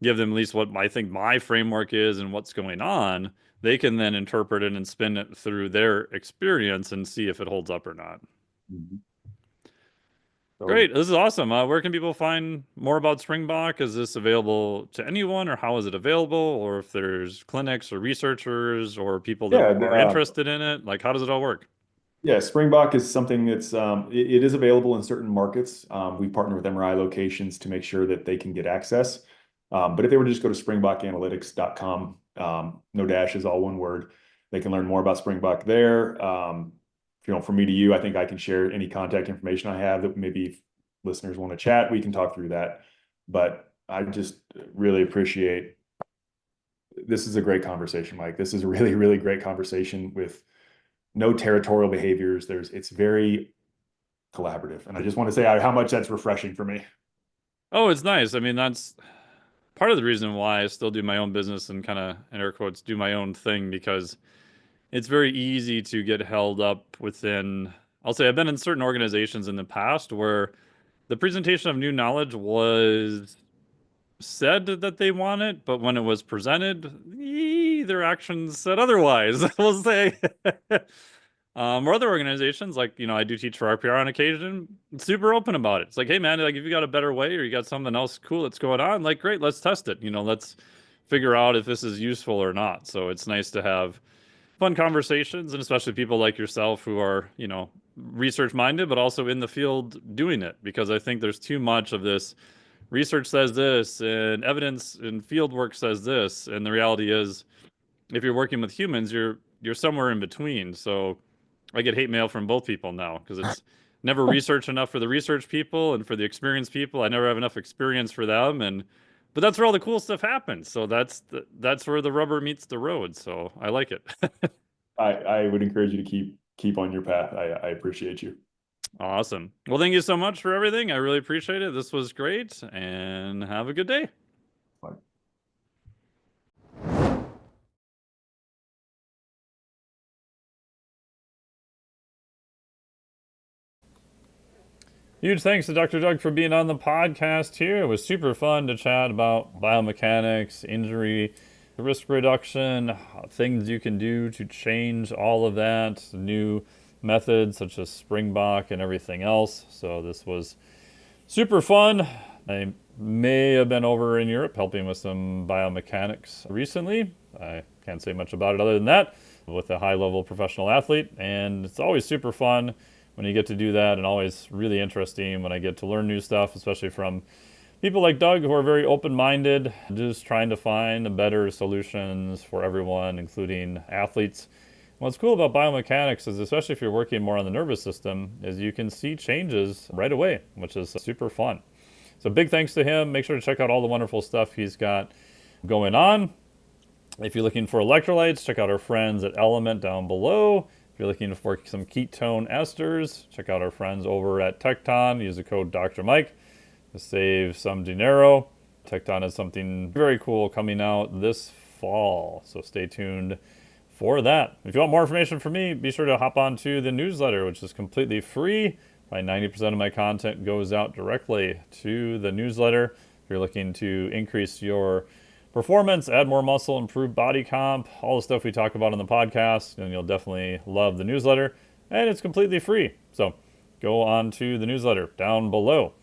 give them at least what I think my framework is and what's going on, they can then interpret it and spin it through their experience and see if it holds up or not. Mhm. Totally. Great. This is awesome. Where can people find more about Springbok? Is this available to anyone, or how is it available? Or if there's clinics or researchers or people that Yeah, are interested in it, like how does it all work? yeah, Springbok is something that's it is available in certain markets. We partner with MRI locations to make sure that they can get access. But if they were to just go to springbokanalytics.com, no dashes, all one word, they can learn more about Springbok there. From me to you, I think I can share any contact information I have that maybe if listeners want to chat, we can talk through that. But I just really appreciate this is a great conversation, Mike. This is a really, really great conversation with no territorial behaviors. It's very collaborative. And I just want to say how much that's refreshing for me. Oh, it's nice. I mean, that's part of the reason why I still do my own business and kind of, in air quotes, do my own thing because it's very easy to get held up within. I'll say I've been in certain organizations in the past where the presentation of new knowledge was said that they want it, but when it was presented, their actions said otherwise. We'll say. Or other organizations, like, I do teach for RPR on occasion, super open about it. It's like, hey man, like if you got a better way or you got something else cool that's going on, like great, let's test it. Let's figure out if this is useful or not. So it's nice to have fun conversations, and especially people like yourself who are, research minded, but also in the field doing it, because I think there's too much of this research says this and evidence and field work says this, and the reality is if you're working with humans, you're somewhere in between. So I get hate mail from both people now because it's never research enough for the research people, and for the experienced people I never have enough experience for them. And but that's where all the cool stuff happens. So that's where the rubber meets the road. So I like it. I would encourage you to keep on your path. I appreciate you. Awesome. Well, thank you so much for everything. I really appreciate it. This was great, and have a good day. Bye. Huge thanks to Dr. Doug for being on the podcast here. It was super fun to chat about biomechanics, injury, risk reduction, things you can do to change all of that, new methods such as Springbok and everything else. So this was super fun. I may have been over in Europe helping with some biomechanics recently. I can't say much about it other than that, with a high-level professional athlete, and it's always super fun when you get to do that, and always really interesting when I get to learn new stuff, especially from people like Doug who are very open-minded, just trying to find better solutions for everyone, including athletes. What's cool about biomechanics is, especially if you're working more on the nervous system, is you can see changes right away, which is super fun. So big thanks to him. Make sure to check out all the wonderful stuff he's got going on. If you're looking for electrolytes, check out our friends at Element down below. If you're looking for some ketone esters, check out our friends over at Tecton. Use the code Dr. Mike to save some dinero. Tecton has something very cool coming out this fall, so stay tuned for that. If you want more information from me, be sure to hop on to the newsletter, which is completely free. Probably 90% of my content goes out directly to the newsletter. If you're looking to increase your performance, add more muscle, improve body comp, all the stuff we talk about on the podcast, and you'll definitely love the newsletter. And it's completely free. So go on to the newsletter down below.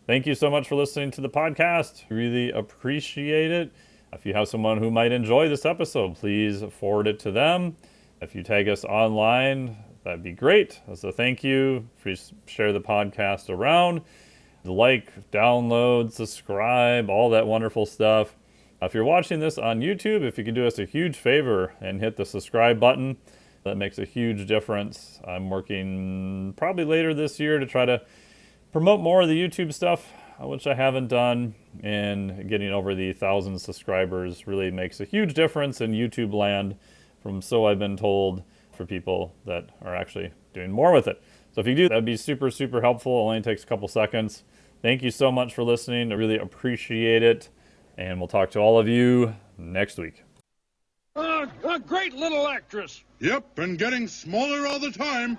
Thank you so much for listening to the podcast. Really appreciate it. If you have someone who might enjoy this episode, please forward it to them. If you tag us online, that'd be great. As a thank you, please share the podcast around. Like, download, subscribe, all that wonderful stuff. If you're watching this on YouTube, if you could do us a huge favor and hit the subscribe button, that makes a huge difference. I'm working probably later this year to try to promote more of the YouTube stuff which I haven't done, and getting over the 1,000 subscribers really makes a huge difference in YouTube land, from so I've been told, for people that are actually doing more with it. So if you do, that'd be super, super helpful. It only takes a couple seconds. Thank you so much for listening. I really appreciate it. And we'll talk to all of you next week. A great little actress. Yep, and getting smaller all the time.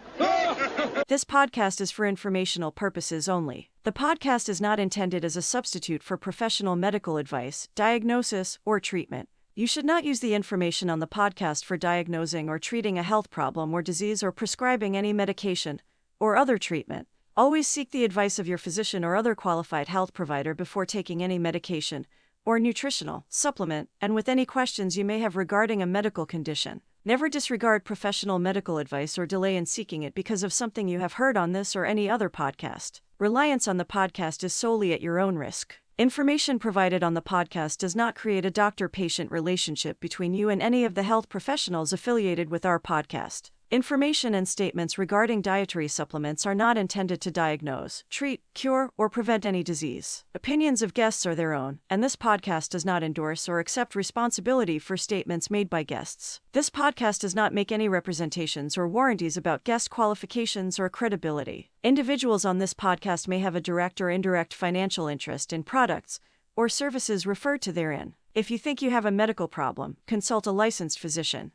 This podcast is for informational purposes only. The podcast is not intended as a substitute for professional medical advice, diagnosis, or treatment. You should not use the information on the podcast for diagnosing or treating a health problem or disease or prescribing any medication or other treatment. Always seek the advice of your physician or other qualified health provider before taking any medication or nutritional supplement, and with any questions you may have regarding a medical condition. Never disregard professional medical advice or delay in seeking it because of something you have heard on this or any other podcast. Reliance on the podcast is solely at your own risk. Information provided on the podcast does not create a doctor-patient relationship between you and any of the health professionals affiliated with our podcast. Information and statements regarding dietary supplements are not intended to diagnose, treat, cure, or prevent any disease. Opinions of guests are their own, and this podcast does not endorse or accept responsibility for statements made by guests. This podcast does not make any representations or warranties about guest qualifications or credibility. Individuals on this podcast may have a direct or indirect financial interest in products or services referred to therein. If you think you have a medical problem, consult a licensed physician.